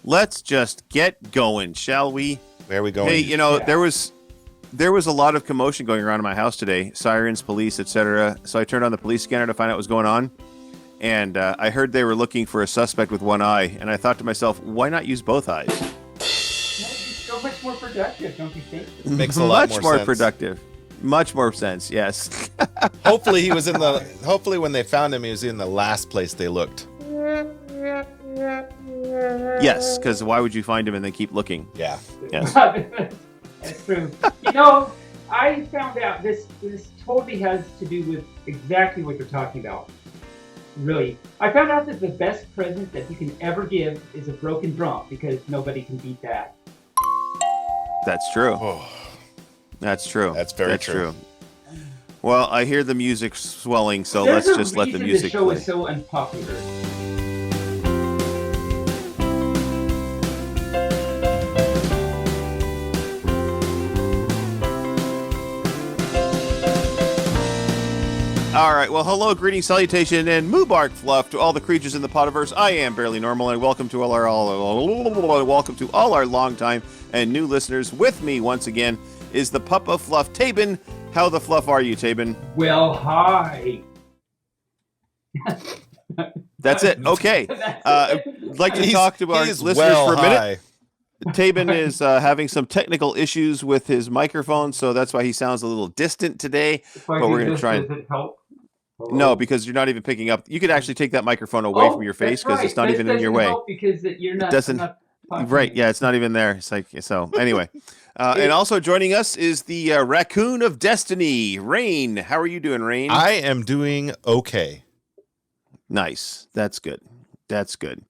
let's just get going, shall we? Where are we going? Hey, there was a lot of commotion going around in my house today. Sirens, police, etc. So I turned on the police scanner to find out what was going on. And I heard they were looking for a suspect with one eye. And I thought to myself, why not use both eyes? So much more productive, don't you think? Makes a lot more sense. Productive. Much more sense, yes. Hopefully when they found him, he was in the last place they looked. Yes, because why would you find him and then keep looking? Yeah. Yes. That's true. I found out this totally has to do with exactly what you're talking about. Really. I found out that the best present that you can ever give is a broken drum, because nobody can beat that. That's true. Oh. That's true. That's very true. Well, I hear the music swelling, so let's just let the music play. The show play. is so unpopular. All right. Well, hello, greetings, salutation, and Moobarkfluff to all the creatures in the Potiverse. I am Barely Normal, and welcome to all our longtime and new listeners. With me once again is the pup of fluff, Taebyn. How the fluff are you, Taebyn? Well, hi. That's it. Okay. I'd like to talk to our listeners for a minute. Taebyn is having some technical issues with his microphone, so that's why he sounds a little distant today. But we're going to try and... Does it help? No, because you're not even picking up. You could actually take that microphone away from your face because it's not even in your way. Because you're not. It doesn't. Right? Yeah, it's not even there. It's like so. Anyway, and also joining us is the Raccoon of Destiny, Rayne. How are you doing, Rayne? I am doing okay. Nice. That's good. That's good.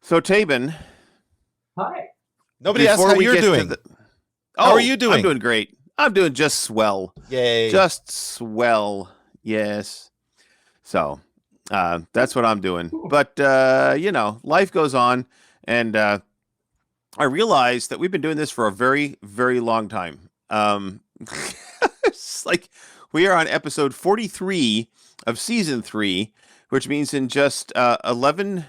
So, Taebyn. Hi. Nobody asked how you're doing. How are you doing? I'm doing great. I'm doing just swell. Yay. Just swell. Yes. So that's what I'm doing. But, life goes on. And I realized that we've been doing this for a very, very long time. It's like we are on episode 43 of season 3, which means in just 9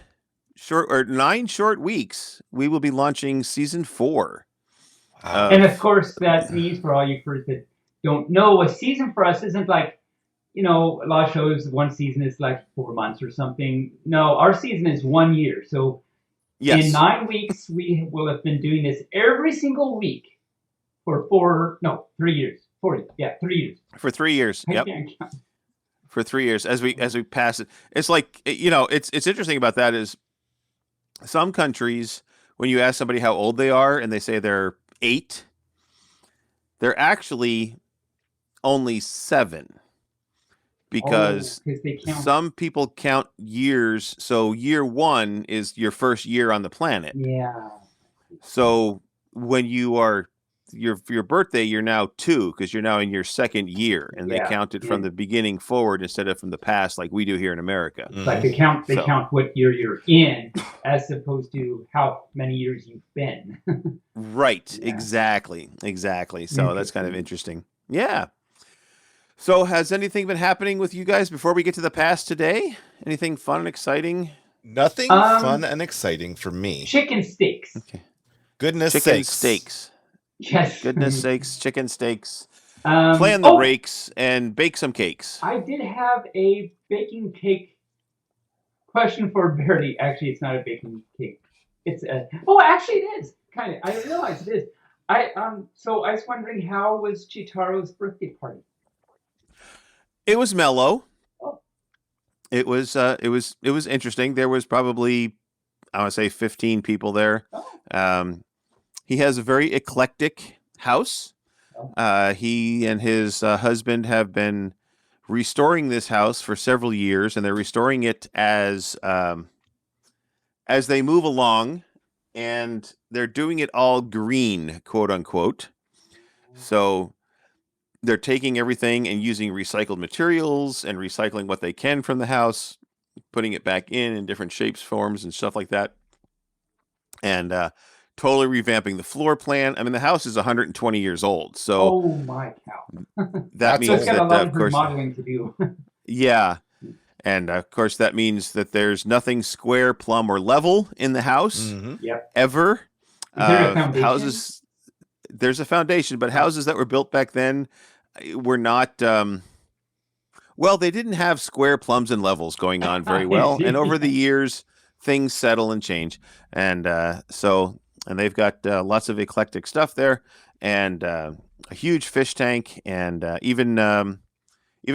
short weeks, we will be launching season 4. And of course, that means for all you first that don't know, a season for us isn't like, a lot of shows, one season is like 4 months or something. No, our season is 1 year. So yes. In 9 weeks, we will have been doing this every single week for 3 years. 3 years. For 3 years. Yep. For 3 years as we pass it. It's like, it's interesting about that is some countries, when you ask somebody how old they are and they say they're 8, they're actually only 7. Because some people count years, so year 1 is your first year on the planet. Yeah. So when you are your birthday, you're now 2 because you're now in your second year, and they count it from the beginning forward instead of from the past, like we do here in America. Mm-hmm. Like they count what year you're in, as opposed to how many years you've been. Right. Yeah. Exactly. So that's kind of interesting. Yeah. So has anything been happening with you guys before we get to the past today? Anything fun and exciting? Nothing fun and exciting for me. Chicken steaks. Okay. Goodness chicken sakes. Steaks. Yes. Goodness sakes, chicken steaks. Play on the rakes and bake some cakes. I did have a baking cake question for Barry. Actually, it's not a baking cake. It's actually it is. Kind of. I realize it is. So I was wondering, how was Chitaro's birthday party? It was mellow. Oh. It was interesting. There was probably, I want to say 15 people there. Oh. He has a very eclectic house. He and his husband have been restoring this house for several years, and they're restoring it as they move along, and they're doing it all green, quote unquote. So they're taking everything and using recycled materials and recycling what they can from the house, putting it back in different shapes, forms, and stuff like that. And totally revamping the floor plan. I mean, the house is 120 years old. So, oh my cow. That means got that, a lot of course, remodeling to do. Yeah. And of course, that means that there's nothing square, plumb, or level in the house Mm-hmm. Yep. ever. Is there a foundation? Houses, there's a foundation, but houses that were built back then were not. Well, they didn't have square, plums, and levels going on very well. And over the years, things settle and change. And and they've got lots of eclectic stuff there, and a huge fish tank, and even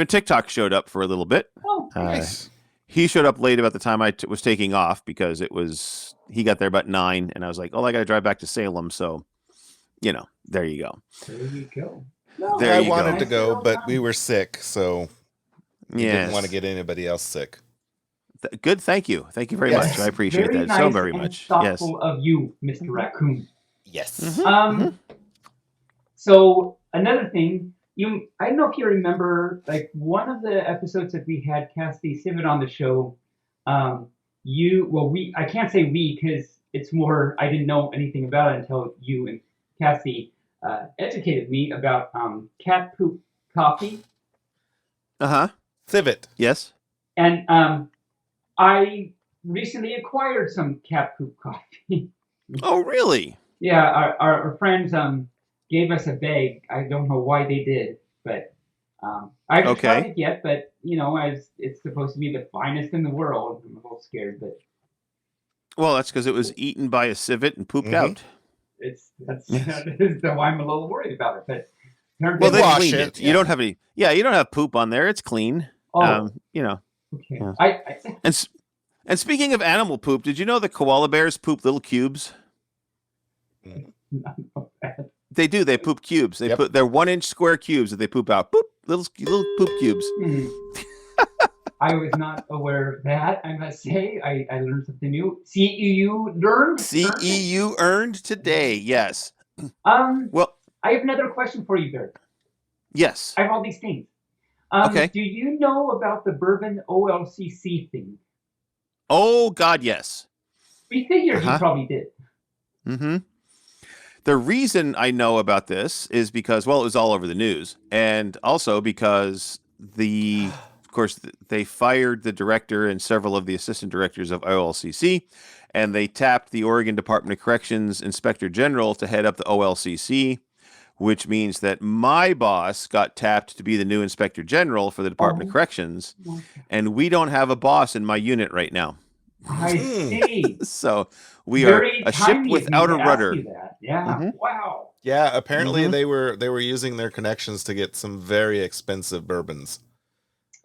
TikTok showed up for a little bit. Oh, Nice. He showed up late about the time I was taking off because he got there about 9, and I was like, oh, I got to drive back to Salem. So, there you go. there you go. There I you wanted go. to go, but we were sick, so we Yes. didn't want to get anybody else sick. Good. Thank you. Thank you very Yes. much. I appreciate Very that nice so very and much. Yes. thoughtful of you, Mr. Raccoon. Yes. Mhm. So another thing, I don't know if you remember, like one of the episodes that we had Cassie Civet on the show. I can't say we because it's more I didn't know anything about it until you and Cassie educated me about cat poop coffee. Civet. Yes. And I recently acquired some cat poop coffee. Oh, really? Yeah, our friends gave us a bag. I don't know why they did, but I haven't tried it yet. But as it's supposed to be the finest in the world, I'm a little scared, but Well, that's because it was eaten by a civet and pooped Mhm. out. that's why I'm a little worried about it. But Well, they wash cleaned it, it. yeah. You don't have any. Yeah, you don't have poop on there. It's clean. okay. Yeah. And speaking of animal poop, did you know that koala bears poop little cubes? They do. They poop cubes. They're 1-inch square cubes that they poop out. Boop, little poop cubes. I was not aware of that. I must say, I learned something new. CEU learned. CEU earned today. Yes. Well, I have another question for you, Barry. yes. I have all these things. Okay. Do you know about the bourbon OLCC thing? Oh God, yes. We figured you probably did. Mm-hmm. The reason I know about this is because, well, it was all over the news, and also because of course, they fired the director and several of the assistant directors of OLCC, and they tapped the Oregon Department of Corrections Inspector General to head up the OLCC, which means that my boss got tapped to be the new Inspector General for the Department of Corrections, and we don't have a boss in my unit right now. I see. So we Very are a ship timely of me without to a ask rudder. you that. Yeah. Mhm. Wow. Yeah, apparently Mhm. they were using their connections to get some very expensive bourbons.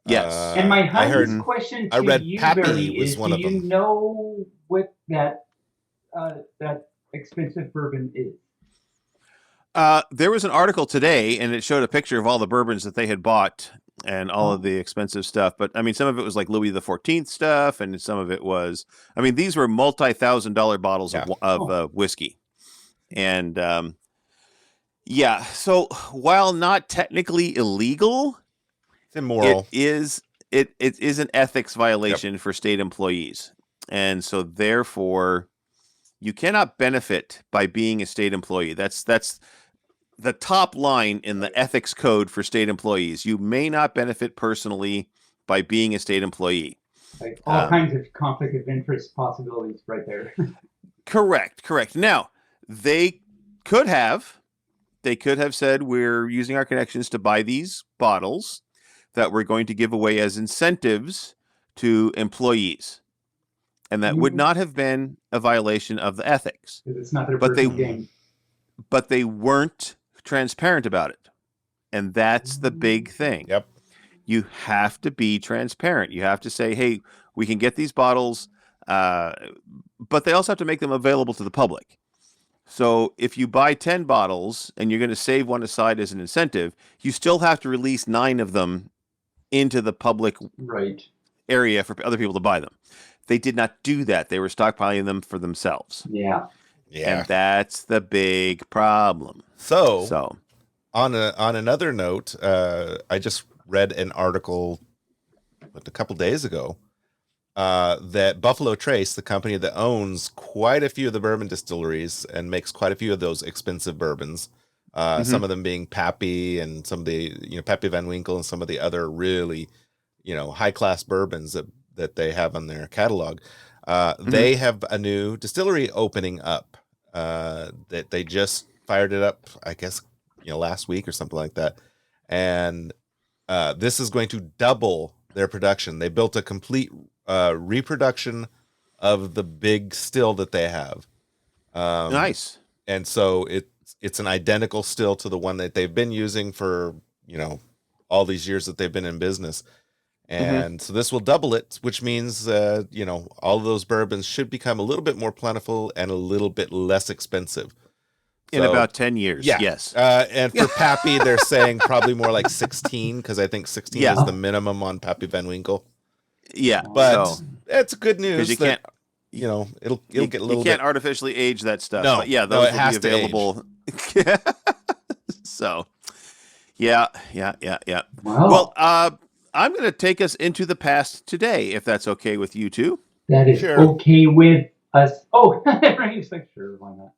Yes. And my I heard. husband's question I to read you, Pappy Barry, was is: one do of you them. know what that expensive bourbon is? There was an article today, and it showed a picture of all the bourbons that they had bought and all of the expensive stuff. But I mean, some of it was like Louis XIV stuff, and some of it was. I mean, these were multi-$1,000 bottles of whiskey, and yeah. So while not technically illegal, It's immoral. it is an ethics violation for state employees, and so therefore, you cannot benefit by being a state employee. That's the top line in the ethics code for state employees. You may not benefit personally by being a state employee. Like all kinds of conflict of interest possibilities right there. Correct. Now, they could have said, we're using our connections to buy these bottles that we're going to give away as incentives to employees. And that would not have been a violation of the ethics. It's not their But personal gain. But they weren't transparent about it. And that's the big thing. Yep. You have to be transparent. You have to say, hey, we can get these bottles, but they also have to make them available to the public. So if you buy 10 bottles and you're going to save one aside as an incentive, you still have to release 9 of them into the public area for other people to buy them. They did not do that. They were stockpiling them for themselves. Yeah. And that's the big problem. So on another note, I just read an article a couple days ago that Buffalo Trace, the company that owns quite a few of the bourbon distilleries and makes quite a few of those expensive bourbons, some of them being Pappy and some of the Pappy Van Winkle and some of the other really high class bourbons that they have on their catalog. Mm-hmm. They have a new distillery opening up that they just fired it up, I guess, last week or something like that. And this is going to double their production. They built a complete reproduction of the big still that they have. Nice. And so it's an identical still to the one that they've been using for, all these years that they've been in business. And so this will double it, which means, all of those bourbons should become a little bit more plentiful and a little bit less expensive. In about 10 years, yeah. Yes. And for Pappy, they're saying probably more like 16, because I think 16 is the minimum on Pappy Van Winkle. Yeah, but it's good news. You can't, it'll get a little. You can't artificially age that stuff. No, but yeah, those it has will be available. So, yeah. Wow. Well, I'm going to take us into the past today, if that's okay with you two. That is Sure. okay with us. Oh, Rayne's like, sure, why not?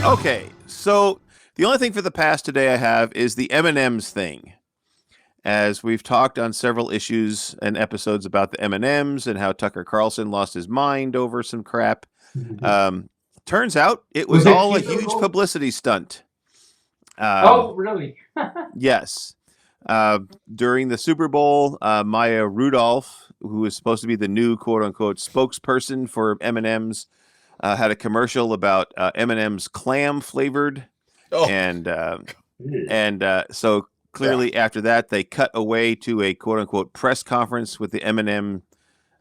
Okay, so the only thing for the past today I have is the M&Ms thing. As we've talked on several issues and episodes about the M&Ms and how Tucker Carlson lost his mind over some crap. Turns out it was all a huge publicity stunt. Oh, really? Yes. During the Super Bowl, Maya Rudolph, who is supposed to be the new quote-unquote spokesperson for M&Ms, had a commercial about M&M's clam flavored. Oh. And so clearly after that, they cut away to a quote-unquote press conference with the M&M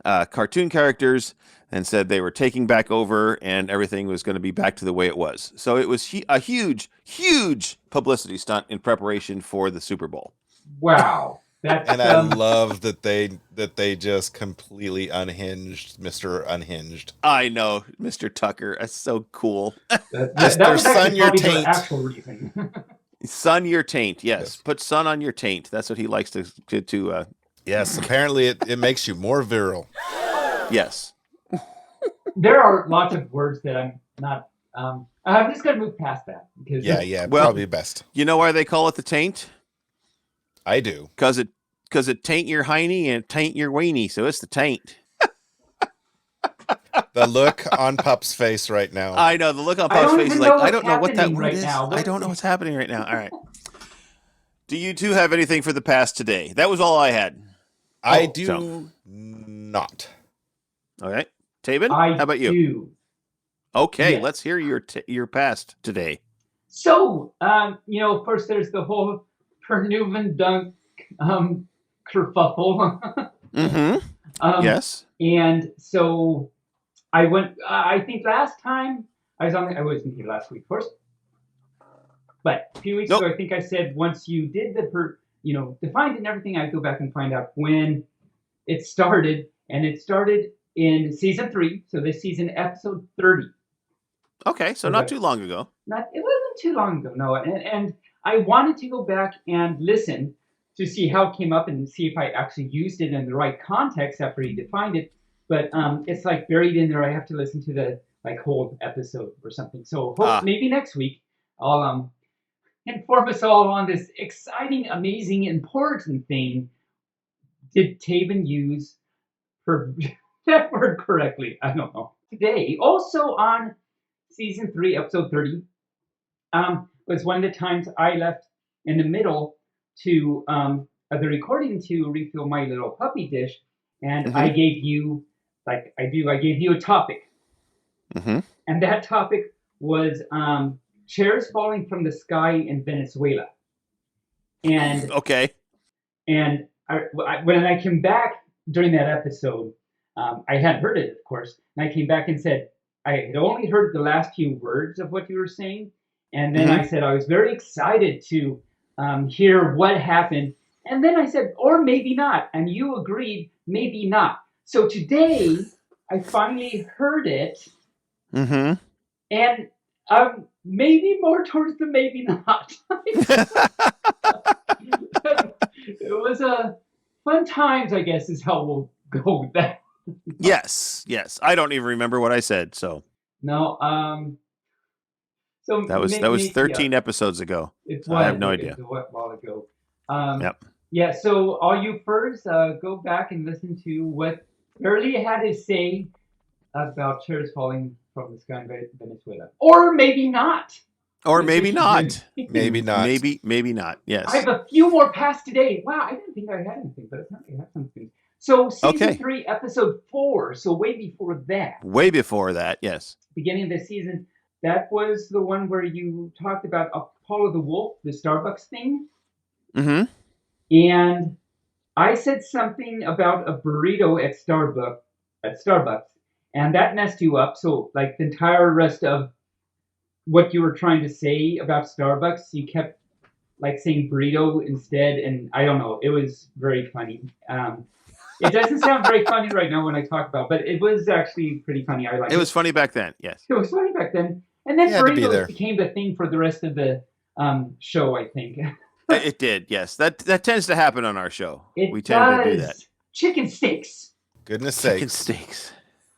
cartoon characters and said they were taking back over and everything was going to be back to the way it was. So it was a huge, huge publicity stunt in preparation for the Super Bowl. Wow. That's, and I love that they just completely unhinged Mr. Unhinged. I know, Mr. Tucker. That's so cool. Mr. Sun Your Taint. Actual reason. Sun your taint. Yes. Put sun on your taint. That's what he likes to Yes, apparently it makes you more virile. Yes. There are lots of words that I'm not. I'm just gonna move past that because Well, probably best. You know why they call it the taint? I do. Because it taint your hiney and taint your weenie, so it's the taint. The look on Pup's face right now. I know the look on Pup's face is like, I don't know what that word is. I don't know what's happening right now. All right. Do you two have anything for the past today? That was all I had. I do not. All right. Taebyn, how about you? Do. Okay, Yes. Let's hear your past today. So, of course, there's the whole Pernuven dunk kerfuffle. Mm-hmm. Yes. And so I went. I think last time I wasn't here last week, of course. But a few weeks ago, I think I said once you did defined and everything, I'd go back and find out when it started, and it started in season 3. So this season, episode 30. Okay, so not too long ago. It wasn't too long ago, no. And I wanted to go back and listen to see how it came up and see if I actually used it in the right context after he defined it. But it's like buried in there. I have to listen to the whole episode or something. So maybe next week I'll inform us all on this exciting, amazing, important thing. Did Taebyn use that word correctly? I don't know. Today, also on season 3, episode 30, was one of the times I left in the middle to of the recording to refill my little puppy dish, and I gave you, I gave you a topic. Mm-hmm. And that topic was chairs falling from the sky in Venezuela. And okay. And when I came back during that episode, I hadn't heard it, of course, and I came back and said, I had only heard the last few words of what you were saying, and then I said I was very excited to hear what happened, and then I said, or maybe not, and you agreed, maybe not. So today, I finally heard it, and maybe more towards the maybe not. It was fun times, I guess, is how we'll go with that. Yes. I don't even remember what I said, so. No, So That was 13 episodes ago. It So I have no idea. It was a while ago. Yep. Yeah, so all you furs, go back and listen to what Early had to say about chairs falling from the sky in Venezuela. Or maybe not. Or maybe not. Maybe not. Maybe not. Yes. I have a few more past today. Wow, I didn't think I had anything, but apparently I have something. So season 3, episode 4. So way before that. Way before that, yes. Beginning of the season. That was the one where you talked about Apollo the Wolf, the Starbucks thing. Mm-hmm. And I said something about a burrito at Starbucks, and that messed you up. So, like, the entire rest of what you were trying to say about Starbucks, you kept, like, saying burrito instead, and I don't know. It was very funny. It doesn't sound very funny right now when I talk about it, but it was actually pretty funny. I liked it. It was funny back then, yes. It was funny back then. And then burritos became the thing for the rest of the show, I think. It did, yes. That tends to happen on our show. We tend to do that. Chicken steaks. Goodness sakes. Chicken steaks.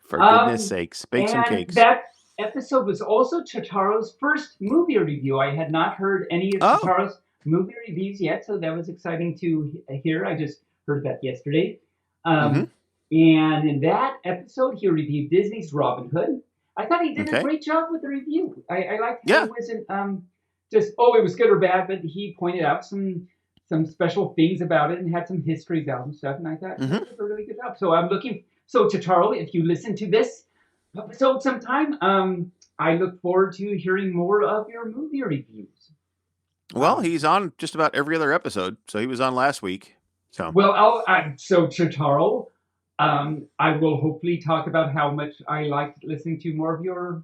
For goodness sakes. Bake some cakes. That episode was also Chotaro's first movie review. I had not heard any of Chotaro's movie reviews yet, so that was exciting to hear. I just heard that yesterday. And in that episode, he reviewed Disney's Robin Hood. I thought he did a great job with the review. I liked how it wasn't just, it was good or bad, but he pointed out some special things about it and had some history about it and stuff, and I thought he did a really good job. So I'm looking, Chotaro, if you listen to this episode sometime, I look forward to hearing more of your movie reviews. Well, he's on just about every other episode, so he was on last week. So Chotaro, I will hopefully talk about how much I liked listening to more of your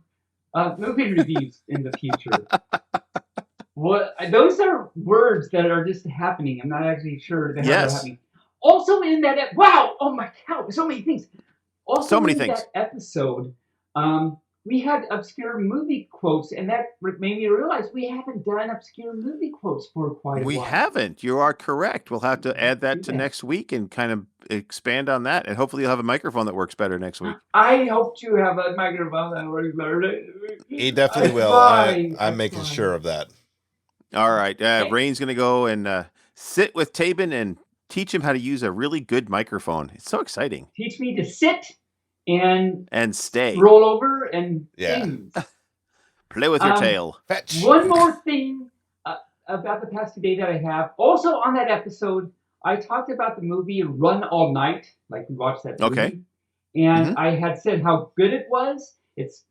movie reviews in the future. Those are words that are just happening. I'm not actually sure that they're happening. Also in that, oh my God, so many things. Also so many things. That episode, we had obscure movie quotes, and that made me realize we haven't done obscure movie quotes for quite a while. We haven't. You are correct. We'll have to add that to next week and kind of expand on that, and hopefully you'll have a microphone that works better next week. I hope to have a microphone that works better. He definitely will. I'm making sure of that. All right. Rayne's going to go and sit with Taebyn and teach him how to use a really good microphone. It's so exciting. Teach me to sit and stay. Roll over and sing. Play with your tail. Fetch. One more thing about the past today that I have. Also on that episode, I talked about the movie Run All Night. Like we watched that movie. Okay. And I had said how good it was.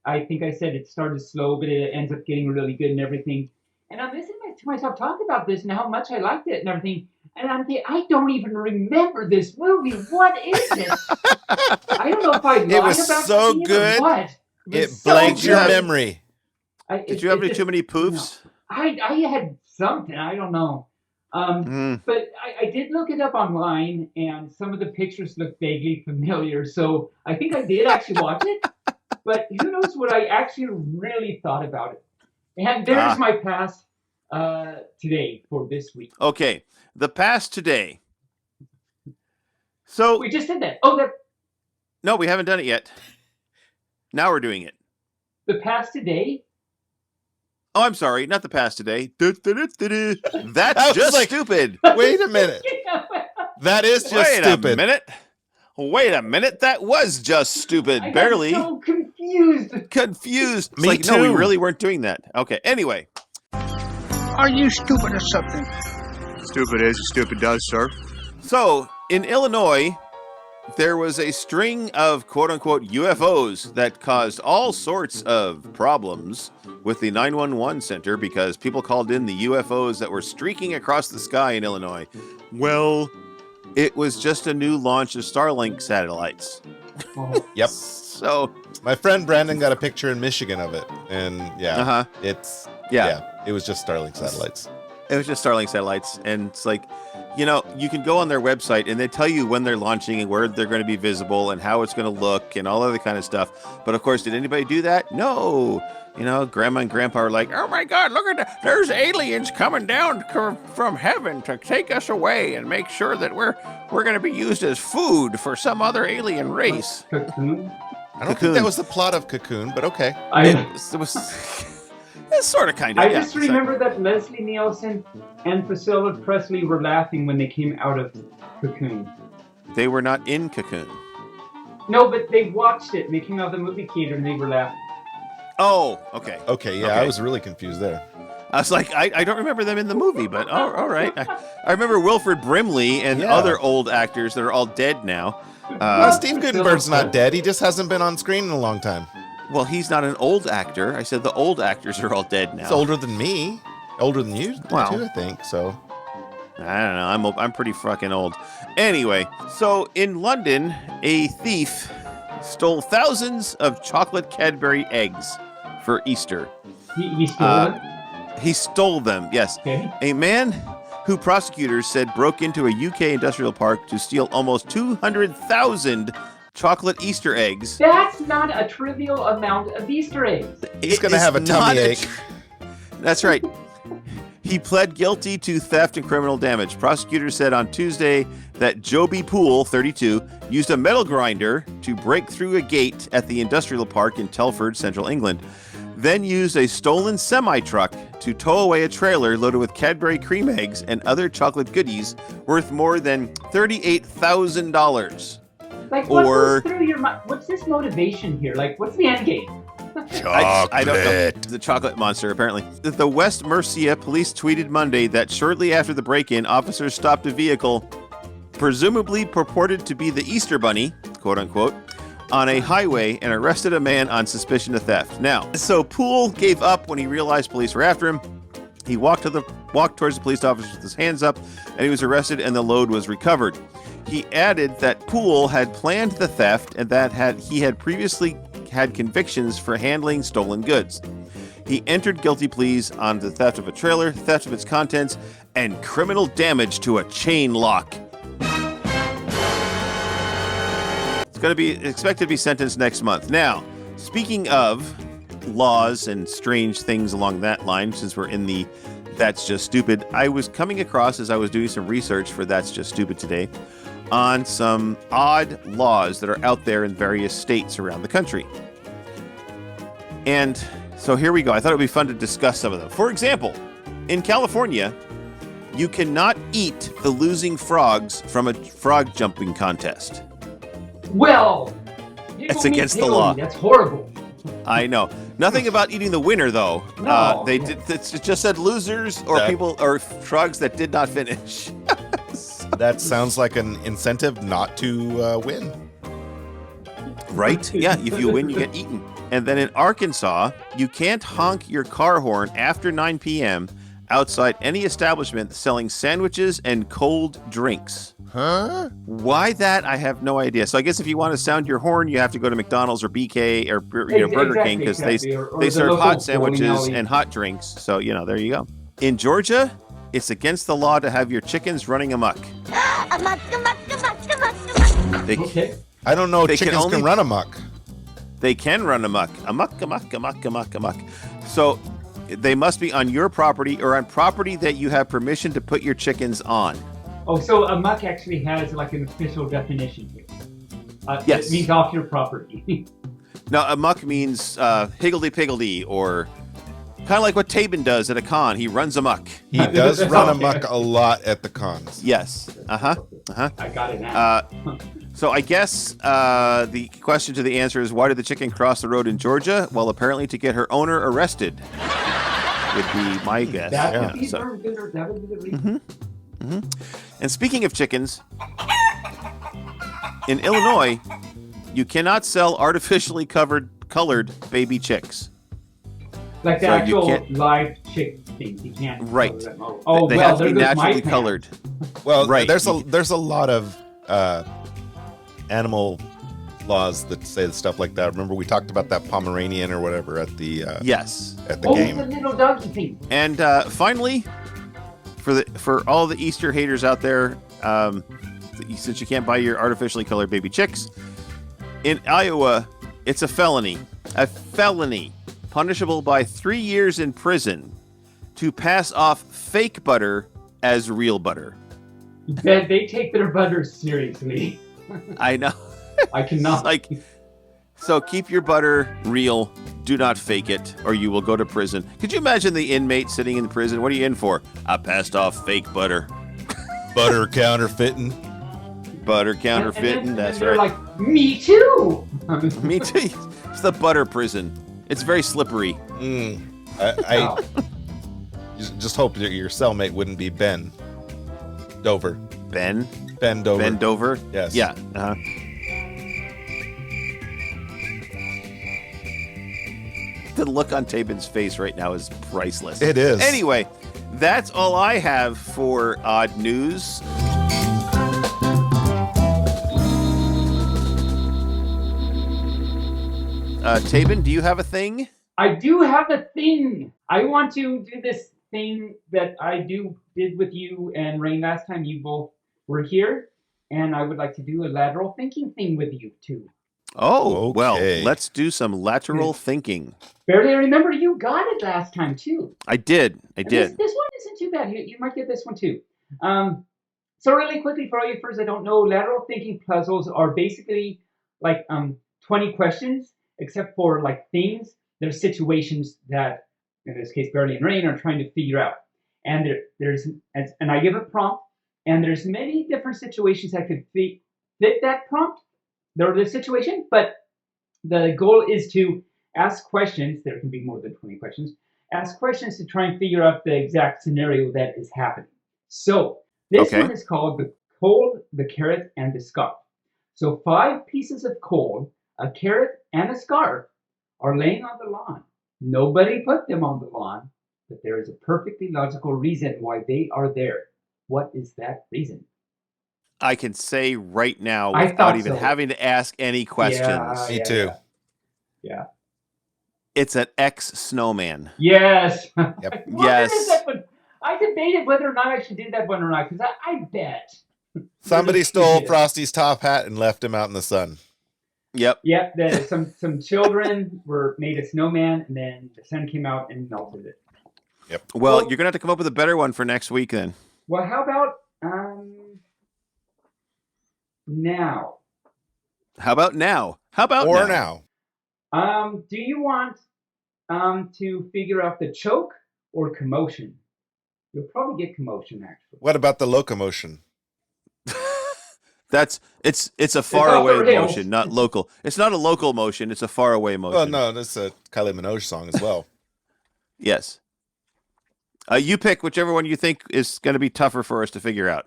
I think I said it started slow, but it ends up getting really good and everything. And I'm listening to myself talk about this and how much I liked it and everything. And I'm thinking, I don't even remember this movie. What is it? I don't know if I lied It was about so good. What? It blanked your memory. Did you have too many poofs? No. I had something. I don't know. But I did look it up online, and some of the pictures look vaguely familiar. So I think I did actually watch it. But who knows what I actually really thought about it. And there's my past today for this week. Okay. The past today. So we just did that. No, we haven't done it yet. Now we're doing it. The past today? Oh, I'm sorry. Not the past today. That's just stupid. Wait a minute. That is just stupid. Wait a minute. That was just stupid. I Barely. got so confused. It's like, no, we really weren't doing that. Okay. Anyway. Are you stupid or something? Stupid is, stupid does, sir. So, in Illinois, there was a string of quote-unquote UFOs that caused all sorts of problems with the 911 center because people called in the UFOs that were streaking across the sky in Illinois. Well, it was just a new launch of Starlink satellites. Yep. So, my friend Brandon got a picture in Michigan of it, and it was just Starlink satellites. It was just Starlink satellites, and it's like, you can go on their website and they tell you when they're launching and where they're going to be visible and how it's going to look and all other kind of stuff. But of course, did anybody do that? No. Grandma and Grandpa are like, oh my God, look at that. There's aliens coming down from heaven to take us away and make sure that we're going to be used as food for some other alien race. Cocoon? I don't think that was the plot of Cocoon, but okay. It was It's sort of, kind of. I just remember that Leslie Nielsen and Priscilla Presley were laughing when they came out of Cocoon. They were not in Cocoon. No, but they watched it. They came out of the movie theater and they were laughing. Oh, okay. Okay, yeah, I was really confused there. I was like, I don't remember them in the movie, but all right. I remember Wilford Brimley and other old actors that are all dead now. Steve Guttenberg's not dead. He just hasn't been on screen in a long time. Well, he's not an old actor. I said the old actors are all dead now. He's older than me. Older than you, too, I think. So I don't know. I'm pretty fucking old. Anyway, so in London, a thief stole thousands of chocolate Cadbury eggs for Easter. He stole them? He stole them, yes. Okay. A man who prosecutors said broke into a UK industrial park to steal almost 200,000 chocolate Easter eggs. That's not a trivial amount of Easter eggs. He's going to have a tummy ache. That's right. He pled guilty to theft and criminal damage. Prosecutors said on Tuesday that Joby Poole, 32, used a metal grinder to break through a gate at the industrial park in Telford, central England, then used a stolen semi-truck to tow away a trailer loaded with Cadbury cream eggs and other chocolate goodies worth more than $38,000. Like, what goes through your mind? What's this motivation here? Like, what's the end game? I don't know. The chocolate monster, apparently. The West Mercia police tweeted Monday that shortly after the break-in, officers stopped a vehicle, presumably purported to be the Easter Bunny, quote-unquote, on a highway and arrested a man on suspicion of theft. Now, so Poole gave up when he realized police were after him. He walked towards the police officers with his hands up, and he was arrested, and the load was recovered. He added that Poole had planned the theft and that he had previously had convictions for handling stolen goods. He entered guilty pleas on the theft of a trailer, theft of its contents, and criminal damage to a chain lock. It's going to be expected to be sentenced next month. Now, speaking of laws and strange things along that line, since we're in the That's Just Stupid, I was coming across, as I was doing some research for That's Just Stupid today, on some odd laws that are out there in various states around the country. And so here we go. I thought it would be fun to discuss some of them. For example, in California, you cannot eat the losing frogs from a frog jumping contest. Well, it's against the law. That's horrible. I know. Nothing about eating the winner, though. No. They did. It just said losers or people or frogs that did not finish. That sounds like an incentive not to win. Right? Yeah, if you win, you get eaten. And then in Arkansas, you can't honk your car horn after 9 p.m. outside any establishment selling sandwiches and cold drinks. Huh? Why that? I have no idea. So I guess if you want to sound your horn, you have to go to McDonald's or BK or Burger King because they serve hot sandwiches and hot drinks. So, there you go. In Georgia, it's against the law to have your chickens running amok. Okay. I don't know. Chickens can run amok. They can run amok. Amok. So they must be on your property or on property that you have permission to put your chickens on. Oh, so amok actually has like an official definition here. Yes. It means off your property. No, amok means higgledy-piggledy, or kind of like what Taebyn does at a con. He runs amok. He does run amok a lot at the cons. Yes. I got it now. So I guess the question to the answer is, why did the chicken cross the road in Georgia? Well, apparently to get her owner arrested would be my guess. That would be the reason. And speaking of chickens, in Illinois, you cannot sell artificially colored baby chicks. Like the actual live chick things, you can't. Right. Oh, they have to be naturally colored. Well, right. There's a lot of animal laws that say stuff like that. Remember, we talked about that Pomeranian or whatever at the game. The little doggy thing. And finally, for all the Easter haters out there, since you can't buy your artificially colored baby chicks, in Iowa, it's a felony, punishable by 3 years in prison, to pass off fake butter as real butter. They take their butter seriously. I know. I cannot. So keep your butter real. Do not fake it, or you will go to prison. Could you imagine the inmate sitting in prison? What are you in for? I passed off fake butter. Butter counterfeiting. Butter counterfeiting, and that's they're right. like, me too. Me too. It's the butter prison. It's very slippery. I just hope that your cellmate wouldn't be Ben Dover. Ben Dover. Ben Dover? Yes. Yeah. Uh-huh. The look on Taebyn's face right now is priceless. It is. Anyway, that's all I have for odd news. Taebyn, do you have a thing? I do have a thing. I want to do this thing that I did with you and Rayne last time you both were here, and I would like to do a lateral thinking thing with you too. Oh, Okay. well, let's do some lateral thinking. Barely, I remember you got it last time too. I did. And This one isn't too bad. You might get this one too. So really quickly for all you first that don't know, lateral thinking puzzles are basically like 20 questions, except for like things. There's situations that, in this case, Barely and Rayne are trying to figure out. And and I give a prompt, and there's many different situations that could fit that prompt, the situation, but the goal is to ask questions. There can be more than 20 questions. Ask questions to try and figure out the exact scenario that is happening. So this one is called the coal, the carrot, and the scarf. So 5 pieces of coal, a carrot, and a scarf are laying on the lawn. Nobody put them on the lawn, but there is a perfectly logical reason why they are there. What is that reason? I can say right now I without thought even so. having to ask any questions. Me too. Yeah. It's an ex-snowman. Yes. Yep. Yes. Is that one? I debated whether or not I should do that one or not, because I bet. Somebody stole Frosty's top hat and left him out in the sun. Yep. Yep. Some children made a snowman, and then the sun came out and melted it. Yep. Well, you're going to have to come up with a better one for next week then. Well, how about now? How about now? How about Or now? now. Do you want to figure out the choke or commotion? You'll probably get commotion, actually. What about the locomotion? It's a far off the away rails. motion, not local. It's not a local motion, it's a far away motion. Well, no, that's a Kylie Minogue song as well. Yes. You pick whichever one you think is going to be tougher for us to figure out.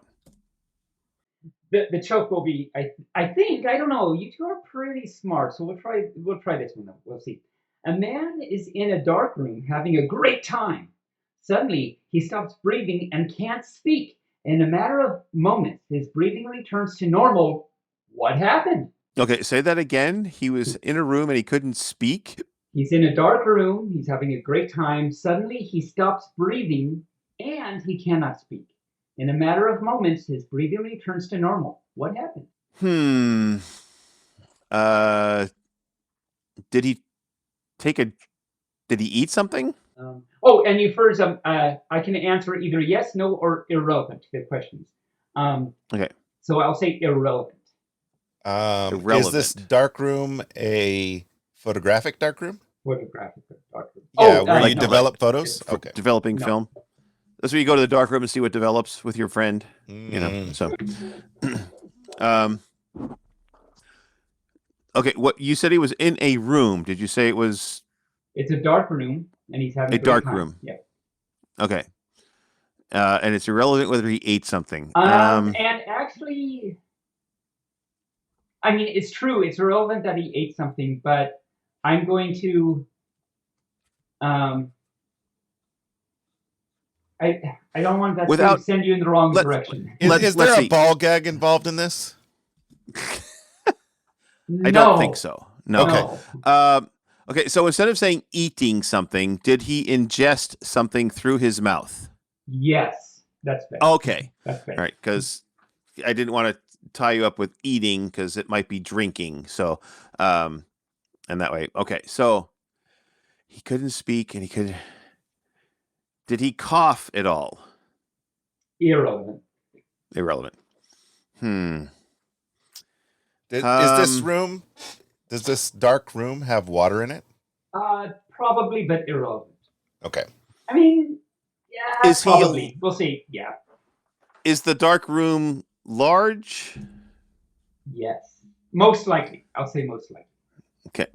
The choke will be. I think. I don't know. You two are pretty smart, so we'll try this one. We'll see. A man is in a dark room having a great time. Suddenly, he stops breathing and can't speak. In a matter of moments, his breathing returns to normal. What happened? Okay, say that again. He was in a room and he couldn't speak. He's in a dark room. He's having a great time. Suddenly, he stops breathing and he cannot speak. In a matter of moments, his breathing returns to normal. What happened? Did he eat something? And you first, I can answer either yes, no, or irrelevant to the questions. Okay. So I'll say irrelevant. Is this dark room a photographic dark room? Photographic dark room. Yeah, where you no. develop photos? For Okay. developing No. film. That's where you go to the dark room and see what develops with your friend. You know. So okay, what you said he was in a room. Did you say it was It's a dark room, and he's having a great dark time. room? Yeah. Okay. And it's irrelevant whether he ate something. And actually, I mean, it's true. It's irrelevant that he ate something, but I'm going to. I don't want that to send you in the wrong direction. Is there a ball gag involved in this? I don't think so. No. Okay. Okay, so instead of saying eating something, did he ingest something through his mouth? Yes, that's better. Okay. That's better. All right, because I didn't want to tie you up with eating because it might be drinking. So, and that way. Okay, so he couldn't speak and he could. Did he cough at all? Irrelevant. Irrelevant. Is this room? Does this dark room have water in it? Probably, but irrelevant. Okay. I mean, yeah, Is he probably. We'll see. Yeah. Is the dark room large? Yes. Most likely. I'll say most likely. Okay.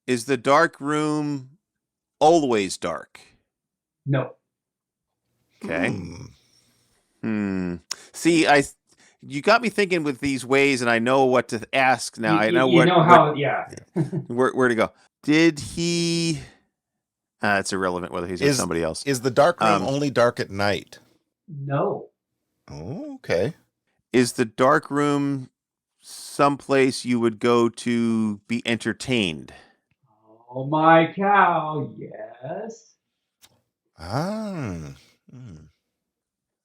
Is the dark room always dark? No. Okay. See, you got me thinking with these ways, and I know what to ask now. I know where to go. Did he? It's irrelevant whether he's with somebody else. Is the dark room only dark at night? No. Oh, okay. Is the dark room someplace you would go to be entertained? Oh my cow! Yes.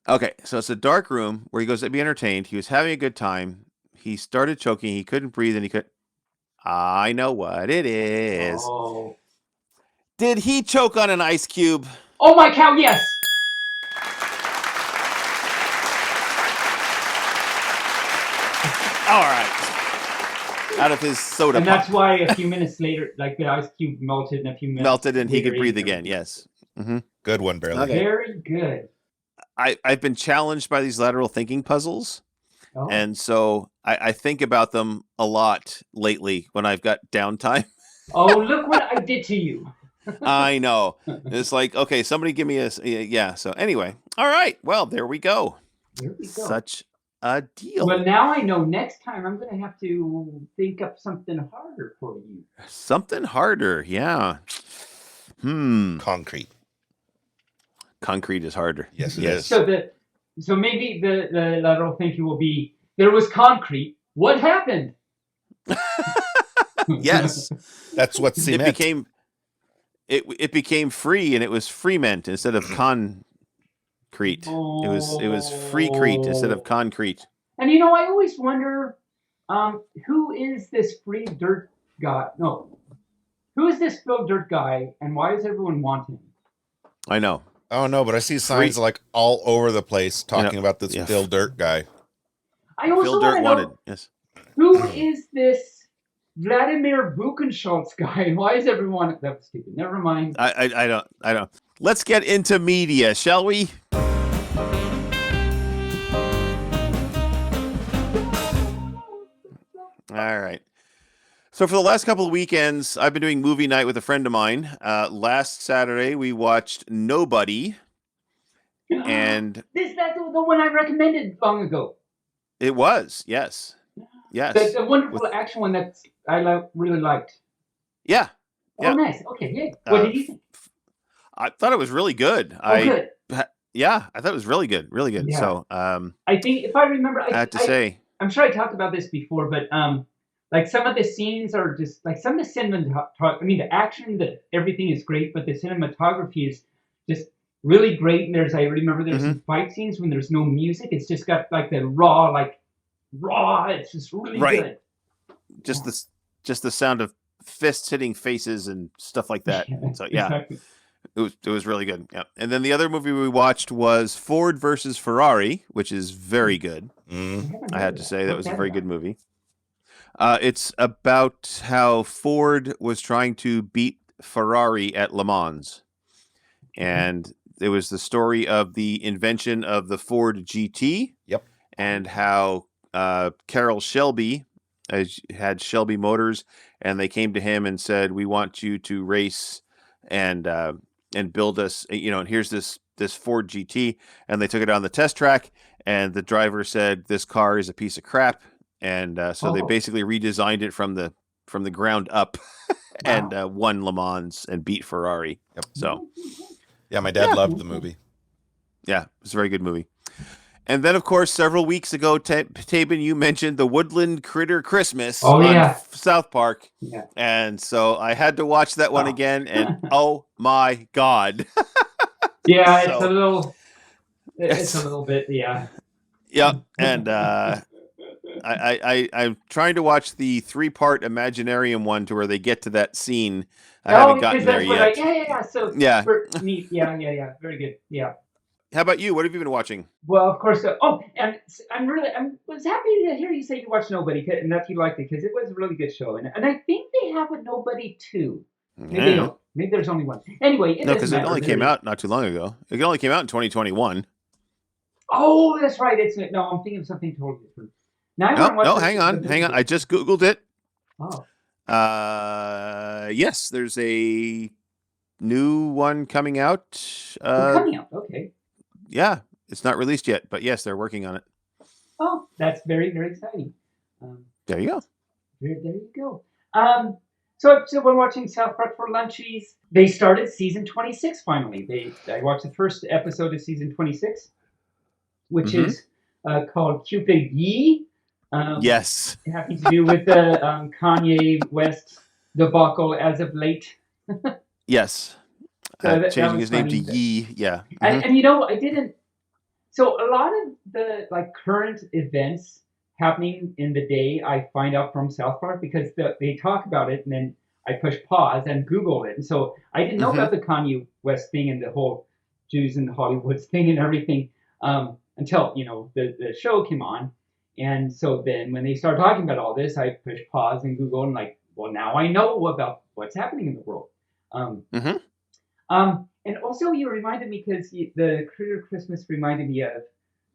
Okay, so it's a dark room where he goes to be entertained. He was having a good time. He started choking. He couldn't breathe, and he could. I know what it is. Oh. Did he choke on an ice cube? Oh my cow! Yes. All right. Out of his soda And pop. that's why a few minutes later, like the ice cube melted in a few minutes. Melted and he could breathe again. Yes. Mm-hmm. Good one, Barely. Okay. Very good. I've been challenged by these lateral thinking puzzles. Oh. And so I think about them a lot lately when I've got downtime. Oh, look what I did to you. I know. It's like, okay, somebody give me yeah. So anyway, all right. Well, there we go. There we go. Such a deal. Well, now I know next time I'm going to have to think up something harder for you. Something harder. Yeah. Concrete. Concrete is harder. Yes, it is. So maybe the lateral thinking will be, there was concrete. What happened? Yes. That's what cement. It became free, and it was Freement instead of concrete. It was Freecrete instead of concrete. And you know, I always wonder, who is this free dirt guy? No, who is this filled dirt guy, and why does everyone want him? I know. Oh no, but I see signs like all over the place talking about this Phil Dirt guy. I also Phil Dirt wanted. Yes. Who is this Vladimir Buchenschultz guy? And why is everyone that was stupid? Never mind. I don't. Let's get into media, shall we? All right. So for the last couple of weekends, I've been doing movie night with a friend of mine. Last Saturday, we watched Nobody. And that's the one I recommended long ago. It was, yes. Yes. The wonderful action one that I really liked. Yeah. Oh, nice. Okay, yeah. What did you think? I thought it was really good. Good. Yeah, I thought it was really good. Really good. Yeah. So, I think, if I remember, I have to say, I'm sure I talked about this before, but like some of the scenes are just like some of the cinematography. I mean, the action, everything is great, but the cinematography is just really great. And I remember there's some fight scenes when there's no music. It's just got like the raw. It's just really good. Just the sound of fists hitting faces and stuff like that. So yeah, exactly. It was really good. Yeah. And then the other movie we watched was Ford versus Ferrari, which is very good. I had to say that was a very good movie. It's about how Ford was trying to beat Ferrari at Le Mans. And it was the story of the invention of the Ford GT. Yep. And how Carroll Shelby had Shelby Motors, and they came to him and said, "We want you to race and build us, and here's this Ford GT." And they took it on the test track, and the driver said, "This car is a piece of crap." And so they basically redesigned it from the ground up, and won Le Mans and beat Ferrari. Yep. So, yeah, my dad loved the movie. Yeah, it was a very good movie. And then, of course, several weeks ago, Taebyn, you mentioned the Woodland Critter Christmas on South Park. Yeah. And so I had to watch that one again, and oh my God. Yeah, it's a little bit, yeah. Yeah, and I'm trying to watch the 3-part Imaginarium one to where they get to that scene. I haven't gotten there yet. So yeah. neat. Yeah, very good. Yeah. How about you? What have you been watching? Well, of course. And I was happy to hear you say you watched Nobody and that you liked it because it was a really good show. And I think they have a Nobody 2. Maybe they don't. Maybe there's only one. Anyway, No, because it only came out not too long ago. It only came out in 2021. Oh, that's right. I'm thinking of something totally different. Now No, hang on. I just Googled it. Oh. Yes, there's a new one coming out. Okay. Yeah, it's not released yet, but yes, they're working on it. Oh, that's very, very exciting. There you go. There you go. So we're watching South Park for Lunchies. They started season 26 finally. I watched the first episode of season 26, which is called Cupid Yee. Yes. Having to do with the Kanye West debacle as of late. Yes. Changing his name to Yee. Yeah. And I didn't. So a lot of the current events happening in the day, I find out from South Park because they talk about it, and then I push pause and Google it. And so I didn't know about the Kanye West thing and the whole Jews in Hollywood thing and everything until the show came on. And so then when they started talking about all this, I pushed pause and Google and now I know about what's happening in the world. And also you reminded me because the Critter Christmas reminded me of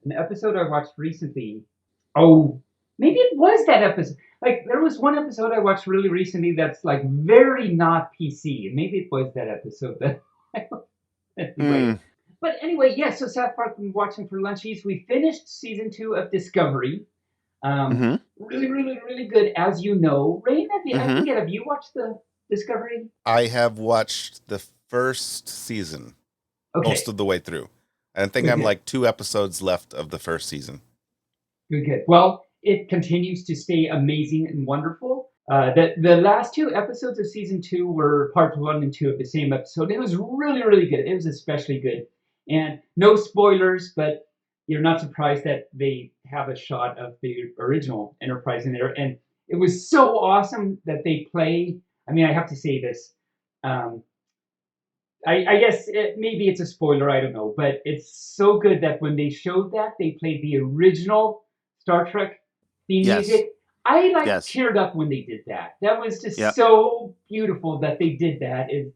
an episode I watched recently. Oh, maybe it was that episode. There was one episode I watched really recently that's very not PC. Maybe it was that episode that anyway. But anyway, yeah, so South Park been watching for Lunchies. We finished season 2 of Discovery. Really, really, really good, as you know. Rayne, have you watched the Discovery? I have watched the first season most of the way through. I think I'm 2 episodes left of the first season. Good. Well, it continues to stay amazing and wonderful. The last 2 episodes of season 2 were part 1 and 2 of the same episode. It was really, really good. It was especially good. And no spoilers, but you're not surprised that they have a shot of the original Enterprise in there. And it was so awesome that they play. I mean, I have to say this. I guess maybe it's a spoiler. I don't know. But it's so good that when they showed that, they played the original Star Trek theme music. I teared up when they did that. That was just so beautiful that they did that. And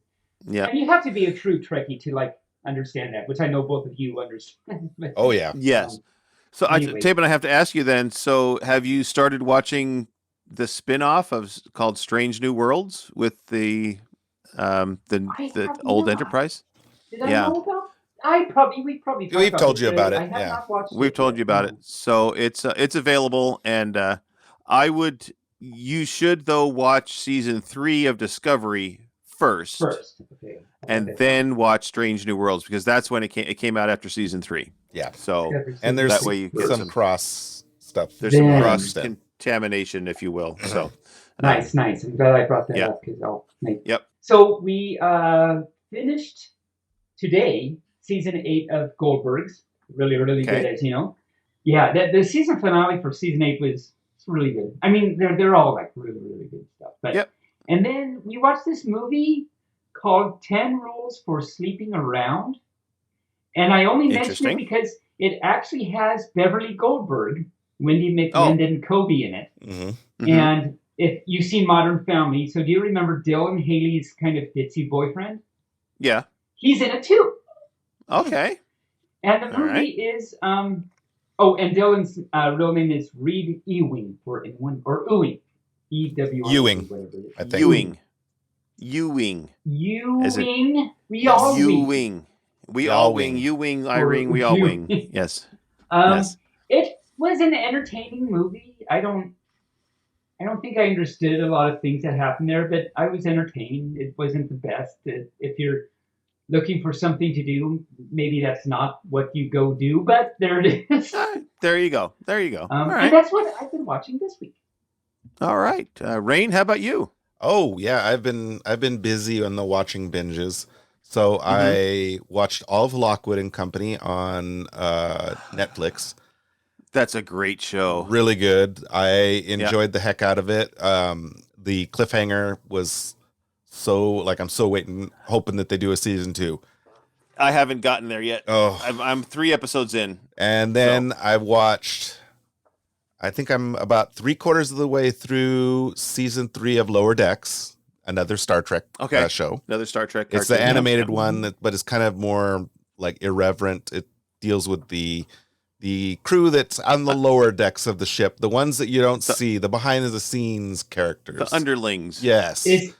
you have to be a true Trekkie to understand that, which I know both of you understand. Oh yeah. Yes. So anyway. Taebyn, I have to ask you then. So have you started watching the spin-off called Strange New Worlds with the old Enterprise? Did I know about? We've told you about it. We've told you about it. So it's available, and you should though watch season 3 of Discovery first, okay. And then watch Strange New Worlds because that's when it came out after season 3. Yeah. So and there's that way you get some cross stuff. There's some cross contamination, if you will. So nice. I'm glad I brought that up because I'll make. Yep. So we finished today season 8 of Goldbergs. Really, really good, as you know. Yeah, the season finale for season 8 was really good. I mean, they're all really, really good stuff. But and then we watched this movie called 10 Rules for Sleeping Around. And I only mention it because it actually has Beverly Goldberg, Wendy McLendon, and Kobe in it. Mm-hmm. And if you've seen Modern Family, so do you remember Dylan Haley's kind of ditzy boyfriend? Yeah. He's in it too. Okay. And the movie is, and Dylan's real name is Reed Ewing, or Ewing. E-W-I-N-G, Ewing. whatever it is. I think. Ewing. We all wing. We all wing. You wing, I ring, we all wing. Yes. Yes. It was an entertaining movie. I don't think I understood a lot of things that happened there, but I was entertained. It wasn't the best. If you're looking for something to do, maybe that's not what you go do, but there it is. There you go. All right. And that's what I've been watching this week. All right. Rayne, how about you? Oh yeah, I've been busy on the watching binges. So I watched all of Lockwood and Company on Netflix. That's a great show. Really good. I enjoyed the heck out of it. The cliffhanger was so I'm so hoping that they do a season 2. I haven't gotten there yet. Oh, I'm 3 episodes in. and then I watched. I think I'm about 3/4 of the way through season 3 of Lower Decks, another Star Trek show. Another Star Trek. It's the cartoon. animated one, but it's kind of more like irreverent. It deals with the crew that's on the lower decks of the ship, the ones that you don't see, the behind the scenes characters, The underlings. Yes. Is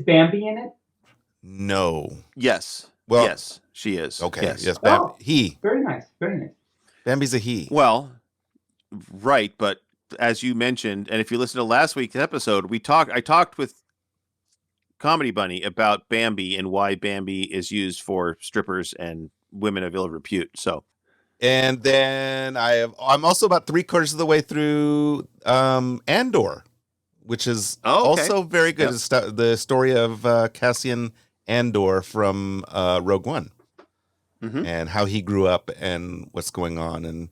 Bambi in it? No. Yes. Well, yes, she is. Okay. Yes. Yes. Bambi. Oh. He. Very nice. Very nice. Bambi's a he. Well, right, but as you mentioned, and if you listen to last week's episode, I talked with Comedy Bunny about Bambi and why Bambi is used for strippers and women of ill repute. So, and then I'm also about 3/4 of the way through Andor, which is also very good. Yep. It's the story of Cassian Andor from Rogue One, and how he grew up and what's going on.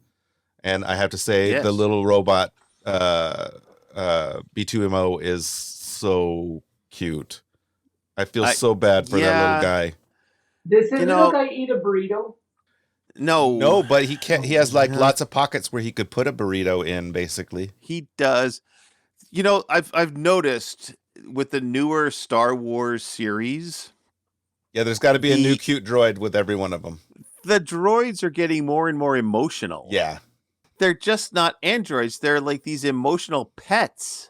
And I have to say, the little robot B2MO is so cute. I feel so bad for that little guy. Does the little guy eat a burrito? No, but he can't. He has like lots of pockets where he could put a burrito in. Basically, he does. You know, I've noticed with the newer Star Wars series. Yeah, there's got to be a new cute droid with every one of them. The droids are getting more and more emotional. Yeah. They're just not androids. They're like these emotional pets.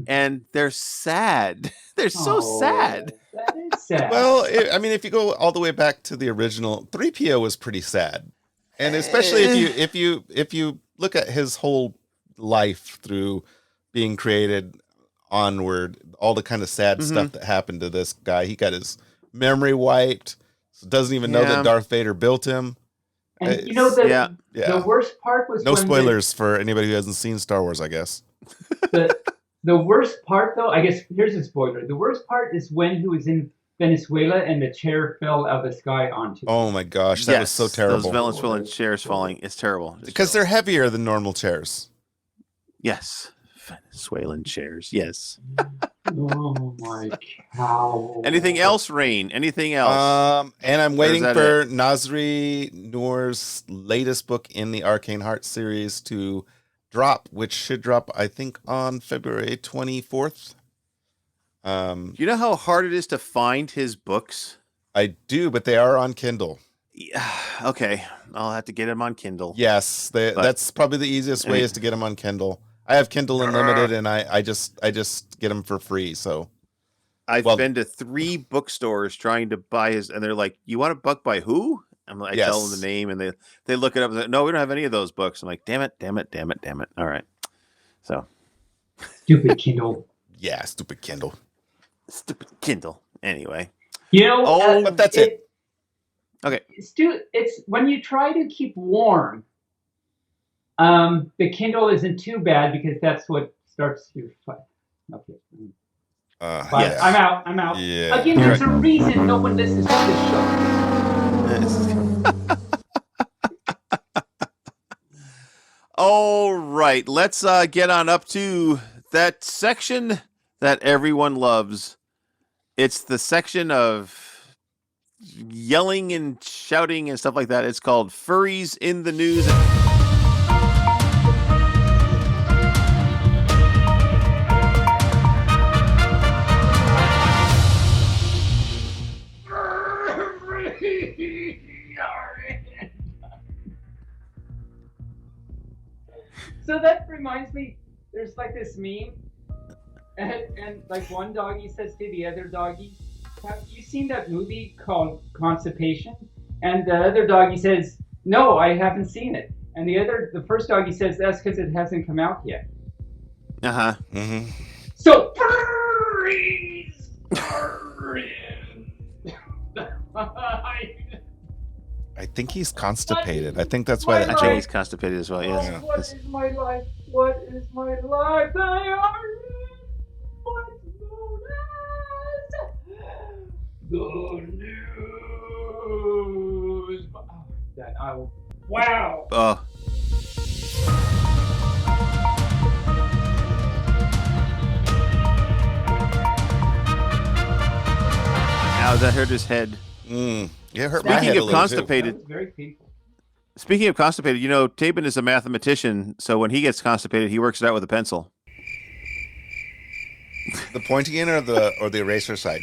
And they're sad. They're so sad. That is sad. Well, I mean, if you go all the way back to the original, 3PO was pretty sad. And especially if you look at his whole life through being created onward, all the kind of sad stuff that happened to this guy. He got his memory wiped. So doesn't even know that Darth Vader built him. And you know the worst part was no spoilers for anybody who hasn't seen Star Wars, I guess. The worst part, though, I guess here's a spoiler. The worst part is when he was in Venezuela and the chair fell out of the sky onto him. Oh my gosh, that was so terrible. Those Venezuelan chairs falling, it's terrible. Because they're heavier than normal chairs. Yes. Venezuelan chairs, yes. Oh my cow. Anything else, Rayne? Anything else? And I'm waiting for Nasri Noor's latest book in the Arcane Heart series to drop, which should drop, I think, on February 24th. Do you know how hard it is to find his books? I do, but they are on Kindle. Yeah, okay, I'll have to get them on Kindle. Yes, that's probably the easiest way is to get them on Kindle. I have Kindle Unlimited, and I just get them for free. So I've been to 3 bookstores trying to buy his, and they're like, "You want a book by who?" I tell them the name, and they look it up. And they're, no, we don't have any of those books. I'm like, damn it. All right, so stupid Kindle. Yeah, stupid Kindle. Anyway, you know, but that's it. Okay, it's when you try to keep warm. The Kindle isn't too bad because that's what starts your fight. Okay. Yes. I'm out. Yeah. Again, there's a reason no one listens to this show. All right, let's get on up to that section that everyone loves. It's the section of yelling and shouting and stuff like that. It's called Furries in the News. So that reminds me, there's like this meme, and like one doggy says to the other doggy, "Have you seen that movie called Constipation?" And the other doggy says, "No, I haven't seen it." And the first doggy says, "That's because it hasn't come out yet." Mm-hmm. So furries are in. I think he's constipated. I think that's why. I think he's constipated as well. Yes. Yeah. What is my life? What is my life? They are in what's known as the news. Wow. Now that hurt his head. Yeah, it hurt my Speaking head a of little too. constipated, That was very painful. speaking of constipated, you know, Taebyn is a mathematician, so when he gets constipated, he works it out with a pencil. The pointy end or the eraser side?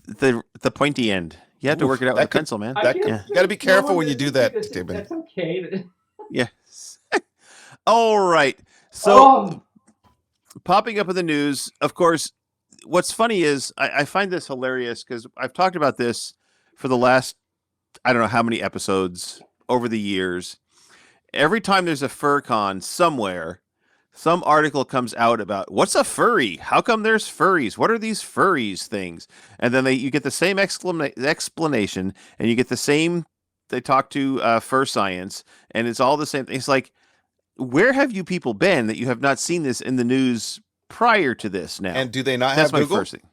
The pointy end. You have to Oof, work it out that with a could- pencil, man. I That guess could- yeah. you gotta be there's no careful one when you that do would that, this- Taebyn. That's okay. Yes. All right. So Oh, popping up in the news, of course, what's funny is I find this hilarious because I've talked about this for the last, I don't know how many episodes over the years. Every time there's a FurCon somewhere, some article comes out about what's a furry? How come there's furries? What are these furries things? And then you get the same explanation, and you get the same. They talk to Fur Science, and it's all the same thing. It's like, where have you people been that you have not seen this in the news prior to this? Now, And do they not that's have my Google? first thing.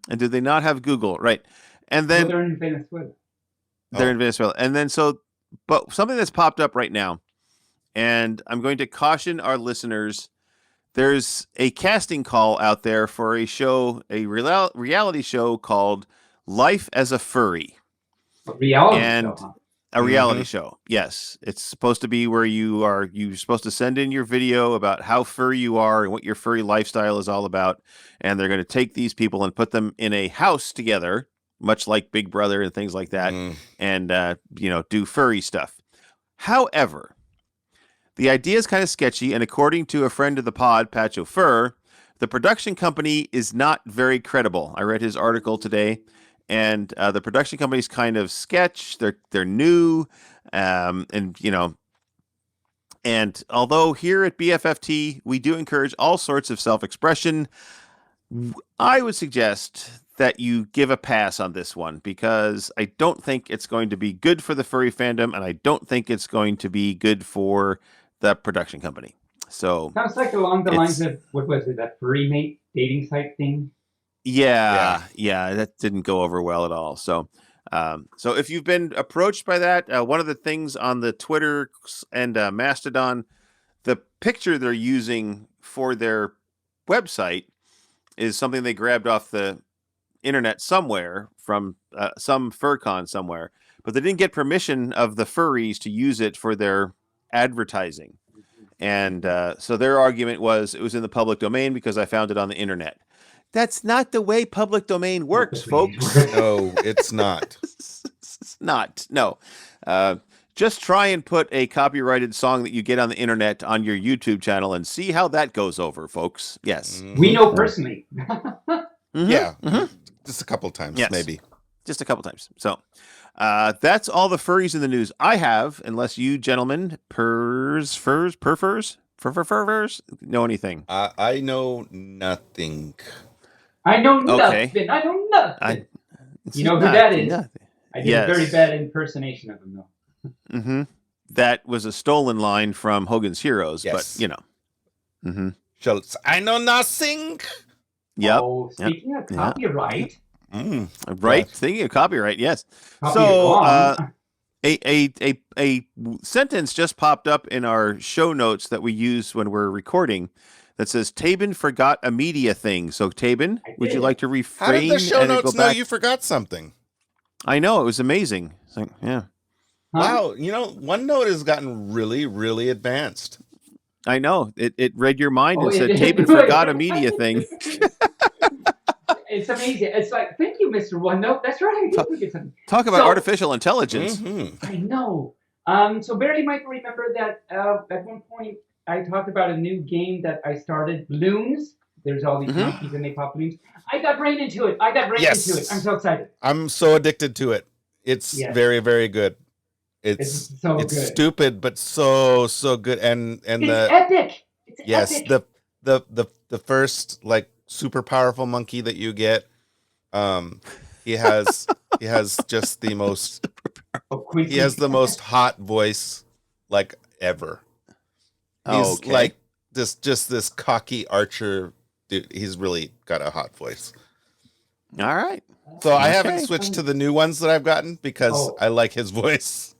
And do they not have Google? Right, and well, then they're in Venezuela. they're Oh. in Venezuela. And then but something that's popped up right now, and I'm going to caution our listeners, there's a casting call out there for a show, a reality show called Life as a Furry. Reality And show, huh? a reality show. Yes. It's supposed to be where you're supposed to send in your video about how furry you are and what your furry lifestyle is all about. And they're going to take these people and put them in a house together, much like Big Brother and things like that, and do furry stuff. However, the idea is kind of sketchy, and according to a friend of the pod, Pacho Fur, the production company is not very credible. I read his article today, and the production company's kind of sketch. They're new, and although here at BFFT we do encourage all sorts of self-expression, I would suggest that you give a pass on this one because I don't think it's going to be good for the furry fandom, and I don't think it's going to be good for the production company. So Sounds like along the lines of what was it, that furry mate dating site thing? yeah, that didn't go over well at all. So if you've been approached by that, one of the things on the Twitter and Mastodon, the picture they're using for their website is something they grabbed off the internet somewhere from some FurCon somewhere, but they didn't get permission of the furries to use it for their advertising. And so their argument was it was in the public domain because I found it on the internet. That's not the way public domain works, folks. No, it's not. It's not. No. Just try and put a copyrighted song that you get on the internet on your YouTube channel and see how that goes over, folks. Yes. We know personally. Mhm. Yeah. Mhm. Just a couple times, Yes. maybe. Just a couple times. So that's all the furries in the news I have, unless you gentlemen, furs, know anything. I know nothing. I know Okay. nothing. I know nothing. You know who Nothing, that is? nothing. I did Yes. a very bad impersonation of him, though. Mm-hmm. That was a stolen line from Hogan's Heroes, Yes. but Mm-hmm. Schultz, I know nothing. Yep. Oh, speaking of copyright, Right. Yes. Thinking of copyright, yes. copy So, wrong. a sentence just popped up in our show notes that we use when we're recording that says Taebyn forgot a media thing. So Taebyn, I would you did. like to refrain How did the show and notes go know back? you forgot something? I know, it was amazing. It's like, yeah. Huh? Wow, OneNote has gotten really, really advanced. I know. It read your mind and Oh, said it did. Taebyn forgot a media thing. It's amazing. It's like, thank you, Mr. OneNote. That's right. I did forget something. Talk about So- artificial intelligence. Mhm. I know. So Barry might remember that at one point I talked about a new game that I started, Balloons. There's all these Mhm. monkeys and they pop balloons. I got Rayne into it. Yes. Into it. I'm so excited. I'm so addicted to it. It's Yes. very, very good. It's so it's good. stupid, but so good. And It's the epic. It's yes, epic. the first like super powerful monkey that you get, he has just the most Quincy. he has the most hot voice like ever. He's Okay. like this cocky archer dude. He's really got a hot voice. All right. So I Okay. haven't switched to the new ones that I've gotten because Oh. I like his voice.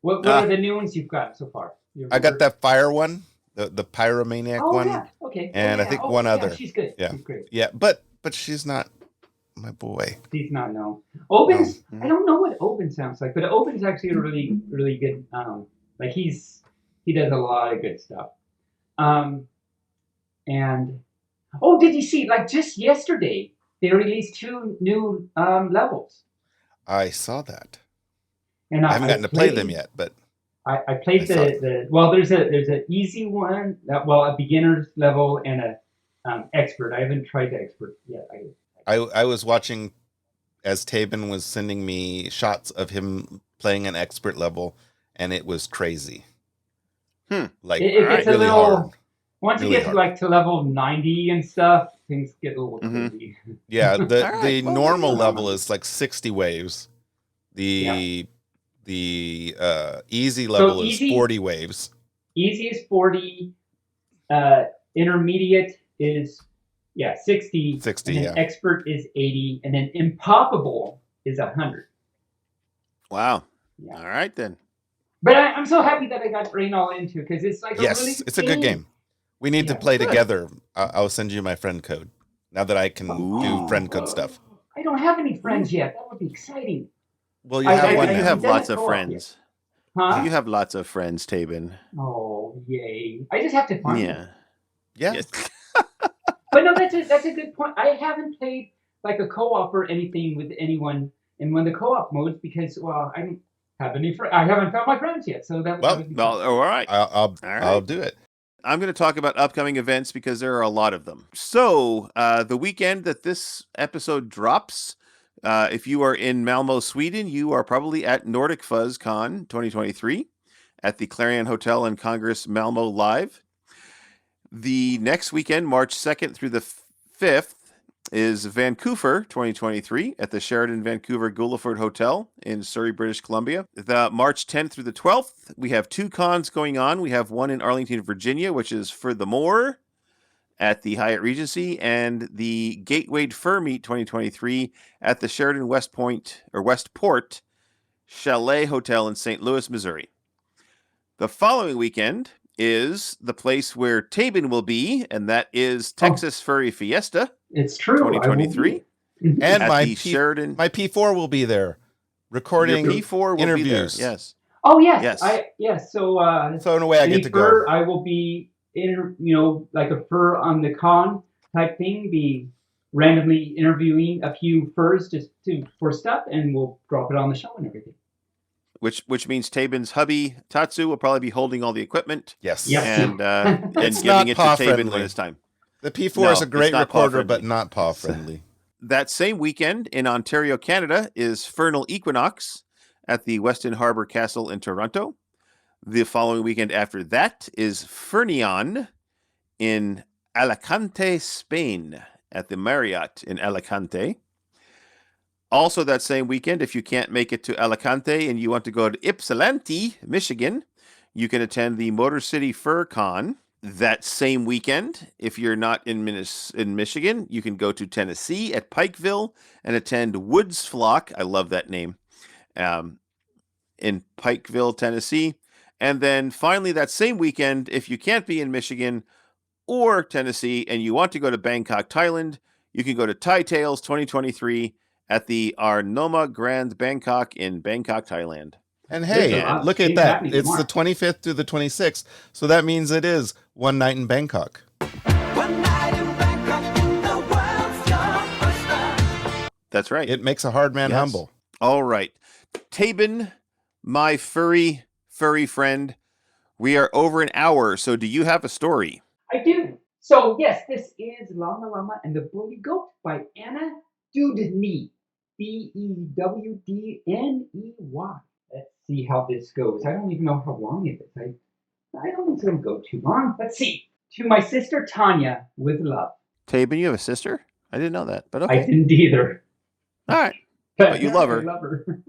What are the new ones you've got so far? I got that fire one, the pyromaniac Oh, one. yeah. Okay. And I think one other. Yeah, she's good. Yeah. She's great. Yeah, but she's not my boy. He's not known. Oben's, Oh. I don't know what Oben sounds like, but Oben's actually a really, really good, like he does a lot of good stuff. And, oh, did you see, like just yesterday, they released 2 new levels. I saw that. And I haven't gotten to play them yet, but I played well, there's an easy one, a beginner's level and a expert. I haven't tried the expert yet. I was watching as Taebyn was sending me shots of him playing an expert level, and it was crazy. Like it gets really a little hard. Once really you get hard. to like to level 90 and stuff, things get a little crazy. Yeah, the All right, the well, normal you know. level is like 60 waves. The easy level is 40 waves. Easy is 40. Intermediate is 60. 60, and then expert is 80, and then impoppable is 100. Wow. Yeah. All right then. But I'm so happy that I got Rayne all into because it's like Yes, a really it's a good game. We need to play together. I'll send you my friend code now that I can do friend code stuff. I don't have any friends yet. That would be exciting. Well, you have one You now. have lots of friends. Huh? You have lots of friends, Taebyn. Oh, yay. I just have to find them. Yeah. Yes. But no, that's a good point. I haven't played like a co-op or anything with anyone in one of the co-op modes because, well, I don't have any friends. I haven't found my friends yet. So that would be fun. All right. I'll do it. I'm going to talk about upcoming events because there are a lot of them. So the weekend that this episode drops, if you are in Malmo, Sweden, you are probably at Nordic Fuzz Con 2023 at the Clarion Hotel and Congress Malmo Live. The next weekend, March 2nd through the 5th, is Vancouver 2023 at the Sheraton Vancouver Gulliford Hotel in Surrey, British Columbia. The March 10th through the 12th, we have 2 cons going on. We have one in Arlington, Virginia, which is Furthermore at the Hyatt Regency, and the Gateway Fur Meet 2023 at the Sheraton Westport Chalet Hotel in St. Louis, Missouri. The following weekend is the place where Taebyn will be, and that is Texas Furry Fiesta. It's true. 2023. And At my the Sheraton. my P4 will be there recording Your P4 will interviews. be there. Yes. Oh yes. So So in a way, I get to go. I will be like a fur on the con type thing, be randomly interviewing a few furs for stuff, and we'll drop it on the show and everything. Which means Taebyn's hubby Tatsu will probably be holding all the equipment. Yes. Yep. And It's giving not it to paw Taebyn friendly. when it's time. The P4 No, is a great it's not paw recorder, but friendly. not paw friendly. That same weekend in Ontario, Canada, is Fernal Equinox at the Weston Harbor Castle in Toronto. The following weekend after that is Fernion in Alicante, Spain, at the Marriott in Alicante. Also that same weekend, if you can't make it to Alicante and you want to go to Ypsilanti, Michigan, you can attend the Motor City Fur Con. That same weekend, if you're not in Michigan, you can go to Tennessee at Pikeville and attend Woods Flock. I love that name. In Pikeville, Tennessee. And then finally that same weekend, if you can't be in Michigan or Tennessee and you want to go to Bangkok, Thailand, you can go to Thai Tales 2023 at the Arnoma Grand Bangkok in Bangkok, Thailand. And hey, Yeah. look at that. It's the 25th to the 26th. So that means it is one night in Bangkok. One night in Bangkok in the world's your oyster. That's right. It makes a hard man Yes. humble. All right. Taebyn, my furry friend, we are over an hour. So do you have a story? I do. So yes, this is Llama Llama and the Bully Goat by Anna Dewdney. Bewdney. Let's see how this goes. I don't even know how long it is. I don't think it's going to go too long. Let's see. To my sister Tanya, with love. Taebyn, you have a sister? I didn't know that, but I okay. didn't either. All right. But you yeah, love her. I love her.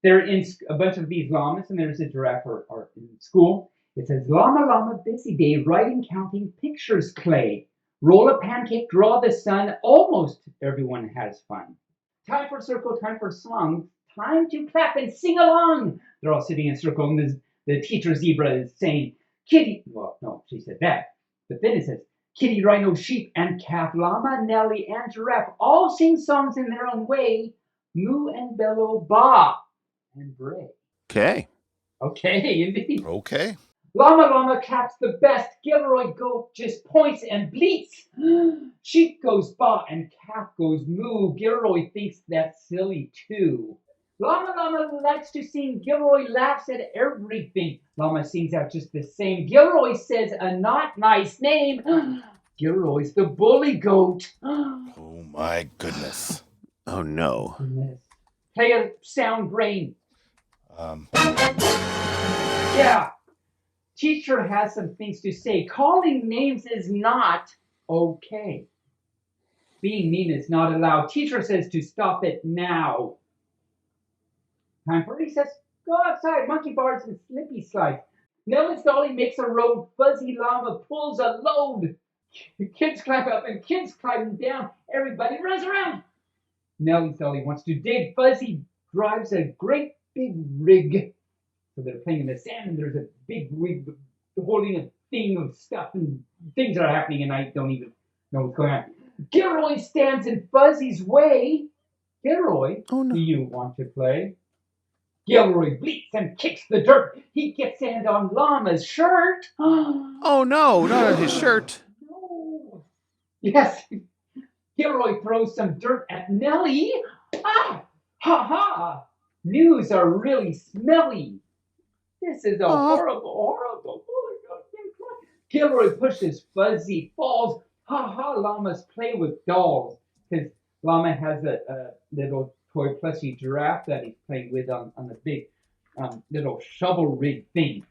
They're in a bunch of these llamas, and there's a giraffe art in school. It says, Llama Llama, busy day, writing, counting, pictures, clay. Roll a pancake, draw the sun. Almost everyone has fun. Time for circle, time for song. Time to clap and sing along. They're all sitting in a circle, and the teacher zebra is saying, Kitty. Well, no, she said that. But then it says, Kitty, rhino, sheep, and calf, llama, Nelly, and giraffe all sing songs in their own way. Moo and bellow, baa and bray. Okay. Okay, indeed. Okay. Llama claps the best. Gilroy goat just points and bleats. Sheep goes baa and calf goes moo. Gilroy thinks that's silly too. Llama likes to sing. Gilroy laughs at everything. Llama sings out just the same. Gilroy says a not nice name. Gilroy's the bully goat. Oh my goodness. Oh no. Play a sound, Rayne. Um, Yeah. Teacher has some things to say. Calling names is not okay. Being mean is not allowed. Teacher says to stop it now. Time for recess. Go outside. Monkey bars and slippy slides. Nelly's dolly makes a road. Fuzzy llama pulls a load. Kids climb up and kids climb down. Everybody runs around. Nelly's dolly wants to dig. Fuzzy drives a great big rig. So they're playing in the sand, and there's a big rig holding a thing of stuff, and things are happening, and I don't even know what's going on. Gilroy stands in Fuzzy's way. Gilroy, Oh no. do you want to play? Gilroy bleats and kicks the dirt. He gets sand on Llama's shirt. Oh no, not on his shirt. No. Yes. Gilroy throws some dirt at Nelly. Ah! Ha ha! News are really smelly. This is a horrible. Oh my God. Gilroy pushes Fuzzy, falls. Ha ha! Llamas play with dolls. Because Llama has a little toy plushie giraffe that he's playing with on the big little shovel rig thing.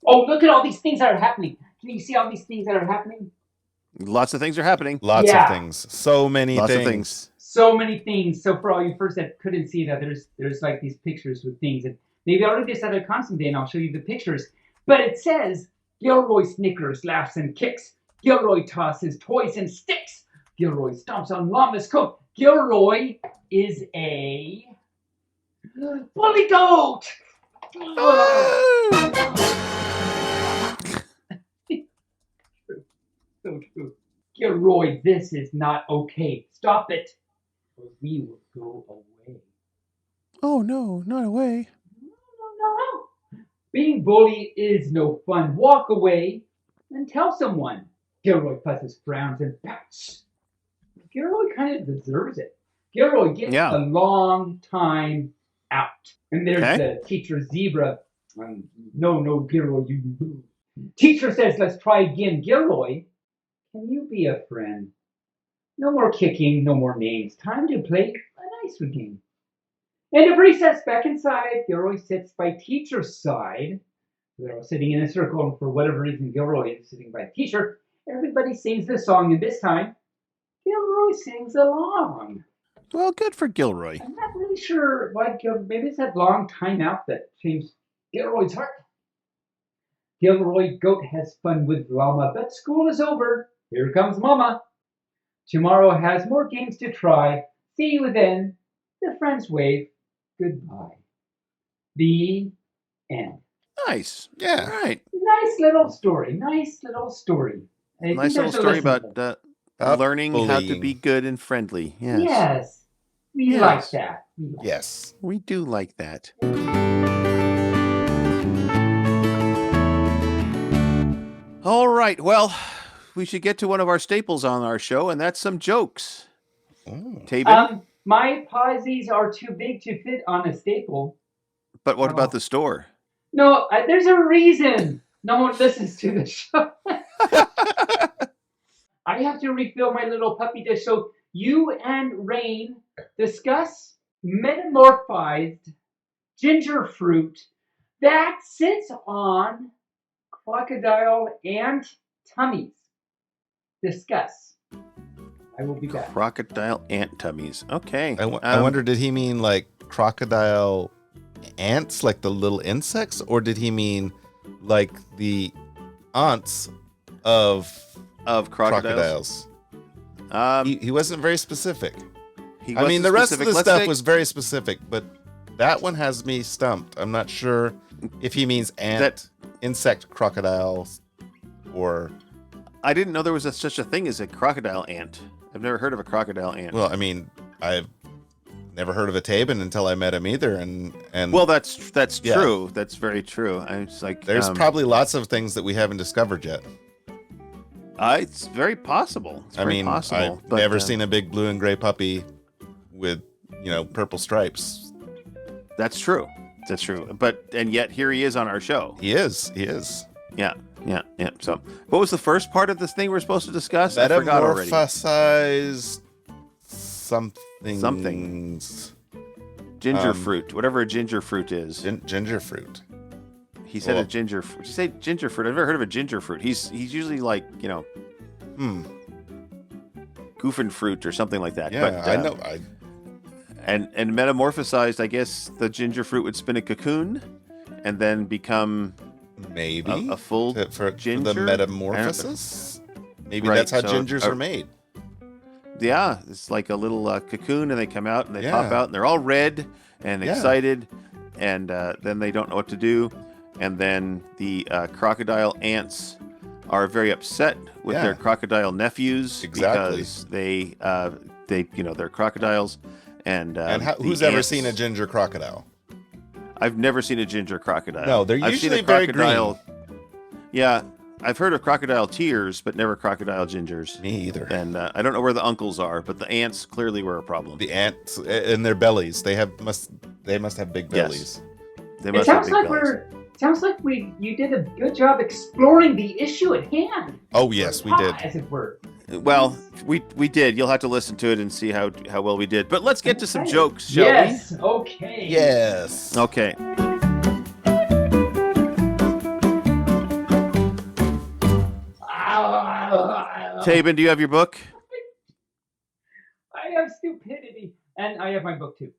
Oh, look at all these things that are happening. Can you see all these things that are happening? Lots of things are happening. lots Yeah. of things. So many Lots things. of things. So many things. So for all you first that couldn't see that, there's like these pictures with things, and maybe I'll read this at a constant day and I'll show you the pictures. But it says Gilroy snickers, laughs, and kicks. Gilroy tosses toys and sticks. Gilroy stomps on Llama's coat. Gilroy is a bully goat. So true. Gilroy, this is not okay. Stop it, or we will go away. Oh no, not away. No. Being bully is no fun. Walk away and tell someone. Gilroy fusses, frowns, and pouts. Gilroy kind of deserves it. Gilroy gets a long time out. And there's the teacher zebra. No, Gilroy, you. Teacher says, let's try again. Gilroy, can you be a friend? No more kicking, no more names. Time to play a nice game. End of recess, back inside. Gilroy sits by teacher's side. They're all sitting in a circle, and for whatever reason, Gilroy is sitting by teacher. Everybody sings the song, and this time, Gilroy sings along. Well, good for Gilroy. I'm not really sure why Gilroy. Maybe it's that long timeout that changed Gilroy's heart. Gilroy goat has fun with Llama, but school is over. Here comes Mama. Tomorrow has more games to try. See you then. The friends wave goodbye. The end. Nice. Yeah. All right. Nice little story. Nice little story. I think Nice little there's a story lesson about there. learning how to bullying. be good and friendly. Yes. Yes. We Yes. like that. We like Yes. We do like that. All right. Well, we should get to one of our staples on our show, and that's some jokes. Oh. Taebyn, my posies are too big to fit on a staple. but what about the store? No, there's a reason no one listens to the show. I have to refill my little puppy dish. So you and Rayne discuss metamorphized ginger fruit that sits on crocodile ant tummies. Discuss. I will be back. Crocodile ant tummies. Okay. I wonder, did he mean like crocodile ants, like the little insects, or did he mean like the aunts of crocodiles. He wasn't very specific. He I mean, the rest of the Let's stuff take- was very specific, but that one has me stumped. I'm not sure if he means insect crocodiles or I didn't know there was such a thing as a crocodile ant. I've never heard of a crocodile ant. Well, I mean, I've never heard of a Taebyn until I met him either, and well, that's Yeah. true. That's very true. I was like, there's probably lots of things that we haven't discovered yet. it's very possible. It's very possible. I've never seen a big blue and gray puppy with purple stripes. That's true. That's true. And yet here he is on our show. He is. Yeah. So, what was the first part of this thing we're supposed to discuss? I forgot already. Metamorphosized Something. Ginger fruit, whatever a ginger fruit is. Ginger fruit. He said a ginger fruit. Did you say ginger fruit? I've never heard of a ginger fruit. He's usually like, goofing fruit or something like that. Yeah, but, I know. And metamorphosized, I guess the ginger fruit would spin a cocoon and then become Maybe a full for ginger. the metamorphosis. Maybe Right, that's how so, gingers are made. Yeah, it's like a little cocoon, and they come out and they pop out, and they're all red and excited, and then they don't know what to do, and then the crocodile ants are very upset with their crocodile nephews because they they're crocodiles, and who's ever seen a ginger crocodile? I've never seen a ginger crocodile. No, they're I've usually seen a very crocodile. green. Yeah. I've heard of crocodile tears, but never crocodile gingers. Me either. And I don't know where the uncles are, but the ants clearly were a problem. The ants in their bellies, they must have big bellies. They It must have sounds big like bellies. you did a good job exploring the issue at hand. Oh yes, we did. As it were. Well, we did. You'll have to listen to it and see how well we did. But let's get to some Okay. jokes, shall Yes. Okay. Yes. we? Okay. Taebyn, do you have your book? I have stupidity, and I have my book too.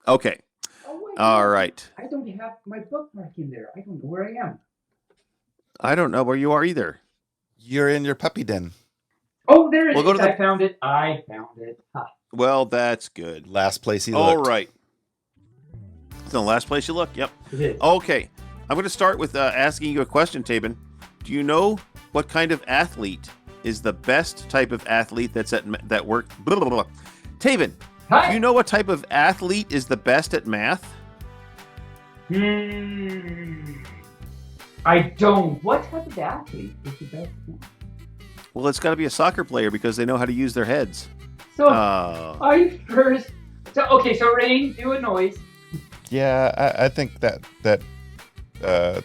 Okay. Oh, wait, All right. I don't have my bookmark in there. I don't know where I am. I don't know where you are either. You're in your puppy den. Oh, there it We'll is. go to the- I found it. Ha. Well, that's good. Last place he All looked. right. It's the last place you look. Yep. It is. Okay. I'm going to start with asking you a question, Taebyn. Do you know what kind of athlete is the best type of athlete that work? Blah, blah, blah. Taebyn, Hi. do you know what type of athlete is the best at math? I don't. What type of athlete is the best? Well, it's got to be a soccer player because they know how to use their heads. So Oh. I first. So okay. So Rayne, do a noise. Yeah, I think that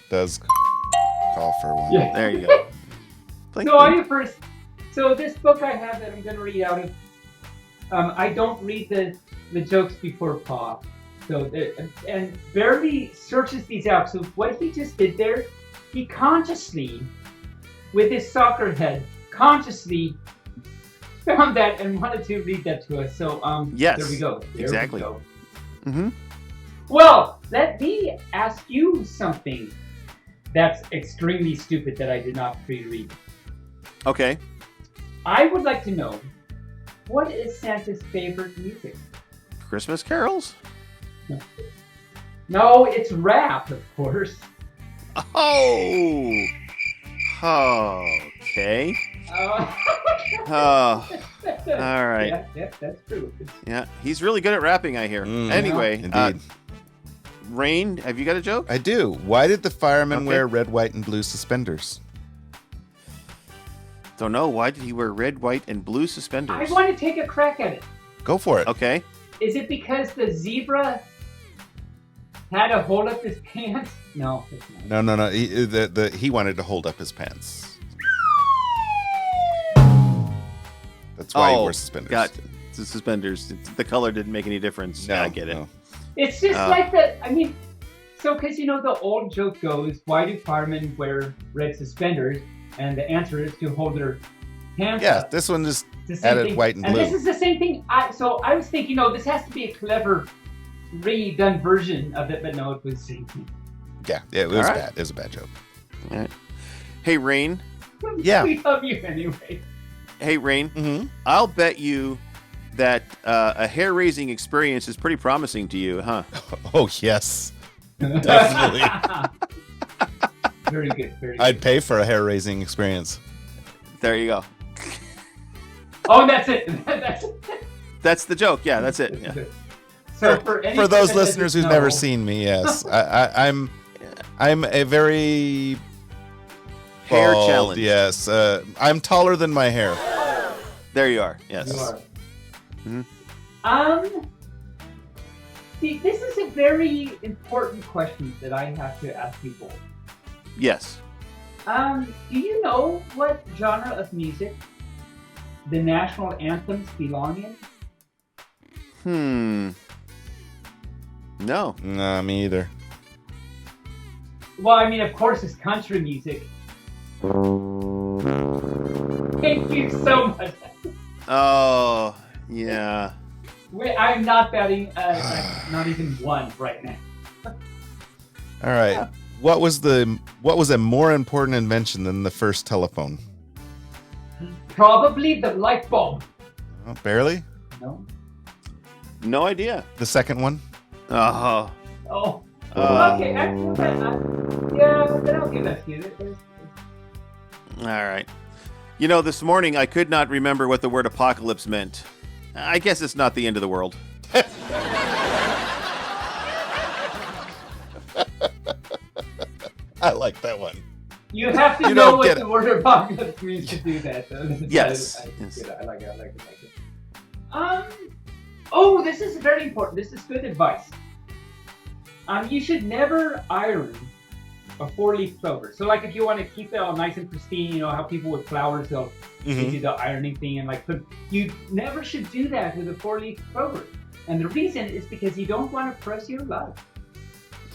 does call for one. Yeah. There you go. Blink, So blink. I first. So this book I have that I'm going to read out of. I don't read the jokes before Paw. So and barely searches these out. So what he just did there, he consciously, with his soccer head, consciously found that and wanted to read that to us. So Yes, there we go. There exactly. We go. Mm-hmm. Well, let me ask you something that's extremely stupid that I did not pre-read. Okay. I would like to know, what is Santa's favorite music? Christmas carols? No, it's rap, of course. Oh. Okay. Oh. All right. Yeah, that's true. Yeah, he's really good at rapping, I hear. Mm, Anyway, indeed. Rayne, have you got a joke? I do. Why did the fireman Okay. wear red, white, and blue suspenders? Don't know. Why did he wear red, white, and blue I suspenders? want to take a crack at it. Go for it. Okay. Is it because the zebra had to hold up his pants? No, it's not. No. He wanted to hold up his pants. That's why he wore suspenders. Got the suspenders. The color didn't make any difference. No, Yeah, I get it. no. It's just like the, I mean, so because the old joke goes, why do firemen wear red suspenders? And the answer is to hold their hands Yeah, up. this one just It's the same added thing. white and And blue. this is the same thing. So I was thinking, this has to be a clever, redone version of it, but no, it was the same thing. Yeah, it was All right. bad. It was a bad joke. All right. Hey, Rayne. Yeah. We love you anyway. Hey, Rayne. Mm-hmm. I'll bet you that a hair-raising experience is pretty promising to you, huh? Oh, yes. Definitely. Very good. Very good. I'd pay for a hair-raising experience. There you go. Oh, that's it. That's That's the joke. Yeah, that's it. Yeah. So For those listeners who've never know, seen me, yes, I'm a very Hair bald, challenge. Yes, I'm taller than my hair. There you are. Yes. you are. Mhm. See, this is a very important question that I have to ask you both. Yes. Do you know what genre of music the national anthems belong in? No. Nah, me either. Well, I mean, of course, it's country music. Thank you so much. Oh, yeah. I'm not batting, not even one right now. All right. What was a more important invention than the first telephone? Probably the light bulb. Oh, barely. No. No idea. The second one. Oh. Oh. Okay. Actually, yeah, then I'll give that to you. All right. You know, this morning I could not remember what the word apocalypse meant. I guess it's not the end of the world. I like that one. You have to You know don't what get the it. word apocalypse means to do that. Yes. I like it. Oh, this is very important. This is good advice. You should never iron a 4-leaf clover. So, like, if you want to keep it all nice and pristine, you know how people with flowers they'll do the ironing thing and you never should do that with a 4-leaf clover. And the reason is because you don't want to press your luck.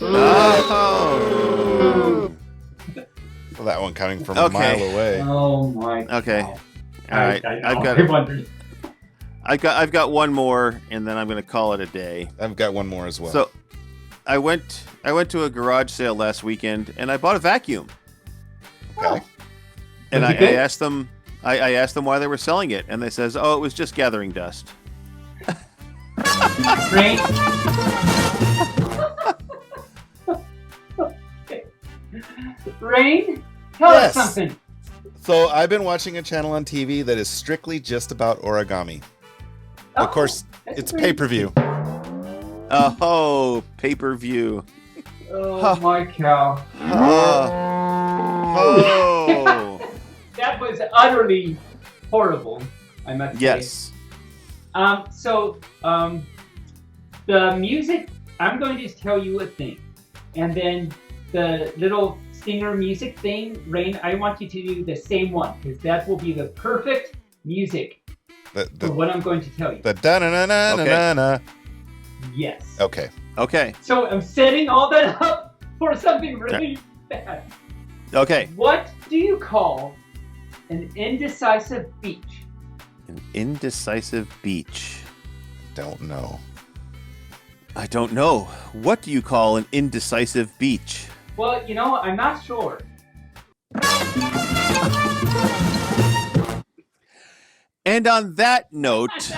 Oh. Well, that one coming from a mile away. Oh my. Okay. God. All right. I wondered. I've got one more, and then I'm going to call it a day. I've got one more as well. So, I went to a garage sale last weekend, and I bought a vacuum. Okay. And Was I it good? asked them, I asked them why they were selling it, and they says, "Oh, it was just gathering dust." Rayne? Rain, tell us Yes. something. So I've been watching a channel on TV that is strictly just about origami. Oh, Of course, that's it's great. pay-per-view. Oh, pay-per-view. Oh my cow. Oh. That was utterly horrible, I must say. Yes. The music, I'm going to just tell you a thing. And then the little stinger music thing, Rayne, I want you to do the same one, because that will be the perfect music for The what I'm going to tell you. da-na-na-na-na-na. Yes. Okay. Okay. So I'm setting all that up for something really bad. Okay. What do you call an indecisive beach? An indecisive beach. Don't know. I don't know. What do you call an indecisive beach? Well, you know, I'm not sure. And on that note,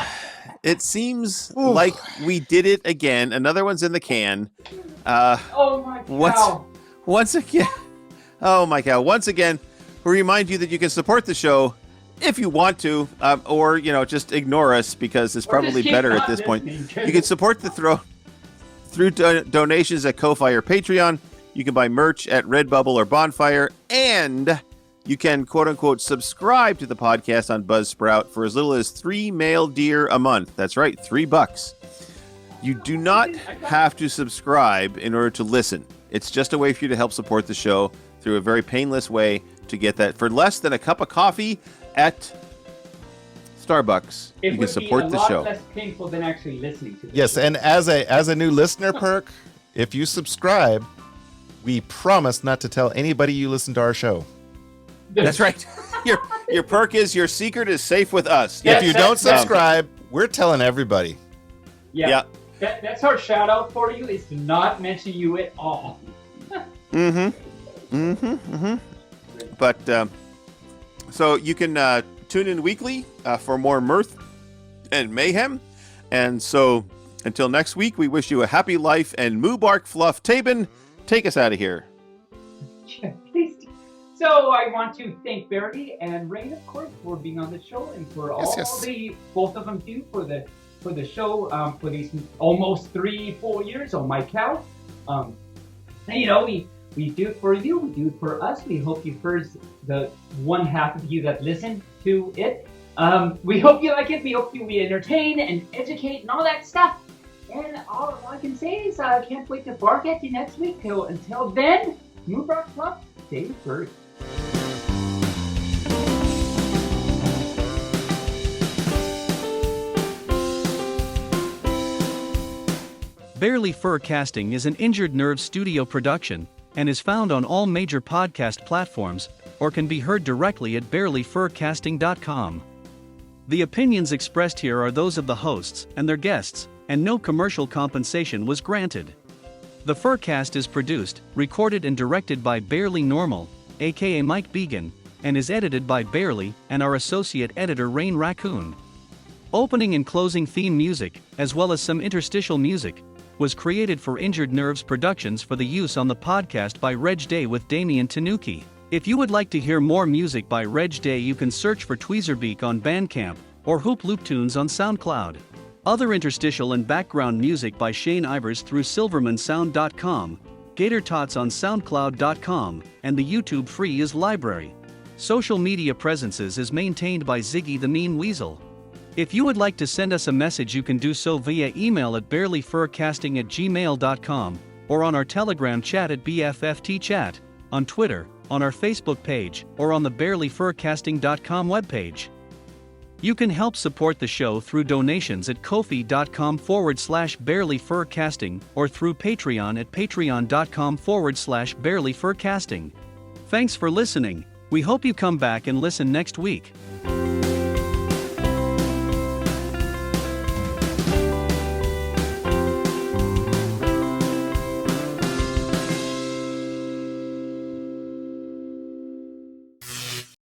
it seems like we did it again. Another one's in the can. Oh my cow. Once again, oh my God! Once again, we remind you that you can support the show if you want to, or just ignore us because it's Or just probably keep better at not this point. listening. You can support the through donations at Ko-Fi or Patreon. You can buy merch at Redbubble or Bonfire, and you can quote unquote subscribe to the podcast on Buzzsprout for as little as 3 male deer a month. That's right, $3. You do not have to subscribe in order to listen. It's just a way for you to help support the show through a very painless way to get that for less than a cup of coffee at Starbucks. It You would can support be a the lot show. less painful than actually listening to this. Yes, and as a new listener perk, if you subscribe, we promise not to tell anybody you listen to our show. That's right. Your perk is your secret is safe with us. Yeah. If you don't subscribe, we're telling everybody. Yeah. That's our shout out for you, is to not mention you at all. But so you can tune in weekly for more mirth and mayhem. And so until next week, we wish you a happy life and Moobarkfluff. Taebyn, take us out of here. Please. So I want to thank Barry and Rayne, of course, for being on the show and for all Yes. the both of them do for the show for these almost 3-4 years. Oh my cow! And, you know, we do it for you, we do it for us. We hope you heard the one half of you that listened to it. We hope you like it. We hope you be entertained and educate and all that stuff. And all I can say is I can't wait to bark at you next week. Until then, Moobarkfluff, stay furry. Barely Furcasting is an Injured Nerves studio production and is found on all major podcast platforms or can be heard directly at barelyfurcasting.com. The opinions expressed here are those of the hosts and their guests, and no commercial compensation was granted. The Furcast is produced, recorded and directed by Barely Normal, aka Mike Began, and is edited by Barely and our associate editor Rayne Raccoon. Opening and closing theme music, as well as some interstitial music, was created for Injured Nerves Productions for the use on the podcast by Reg Day with Damian Tanuki. If you would like to hear more music by Reg Day, you can search for Tweezerbeak on Bandcamp or Hoop Loop Tunes on SoundCloud. Other interstitial and background music by Shane Ivers through silvermansound.com, Gator Tots on soundcloud.com, and the YouTube Free is library. Social media presences is maintained by Ziggy the Mean Weasel. If you would like to send us a message, you can do so via email at barelyfurcasting@gmail.com or on our Telegram chat at BFFTchat, on Twitter, on our Facebook page, or on the barelyfurcasting.com webpage. You can help support the show through donations at ko-fi.com/barelyfurcasting or through Patreon at patreon.com/barelyfurcasting. Thanks for listening. We hope you come back and listen next week.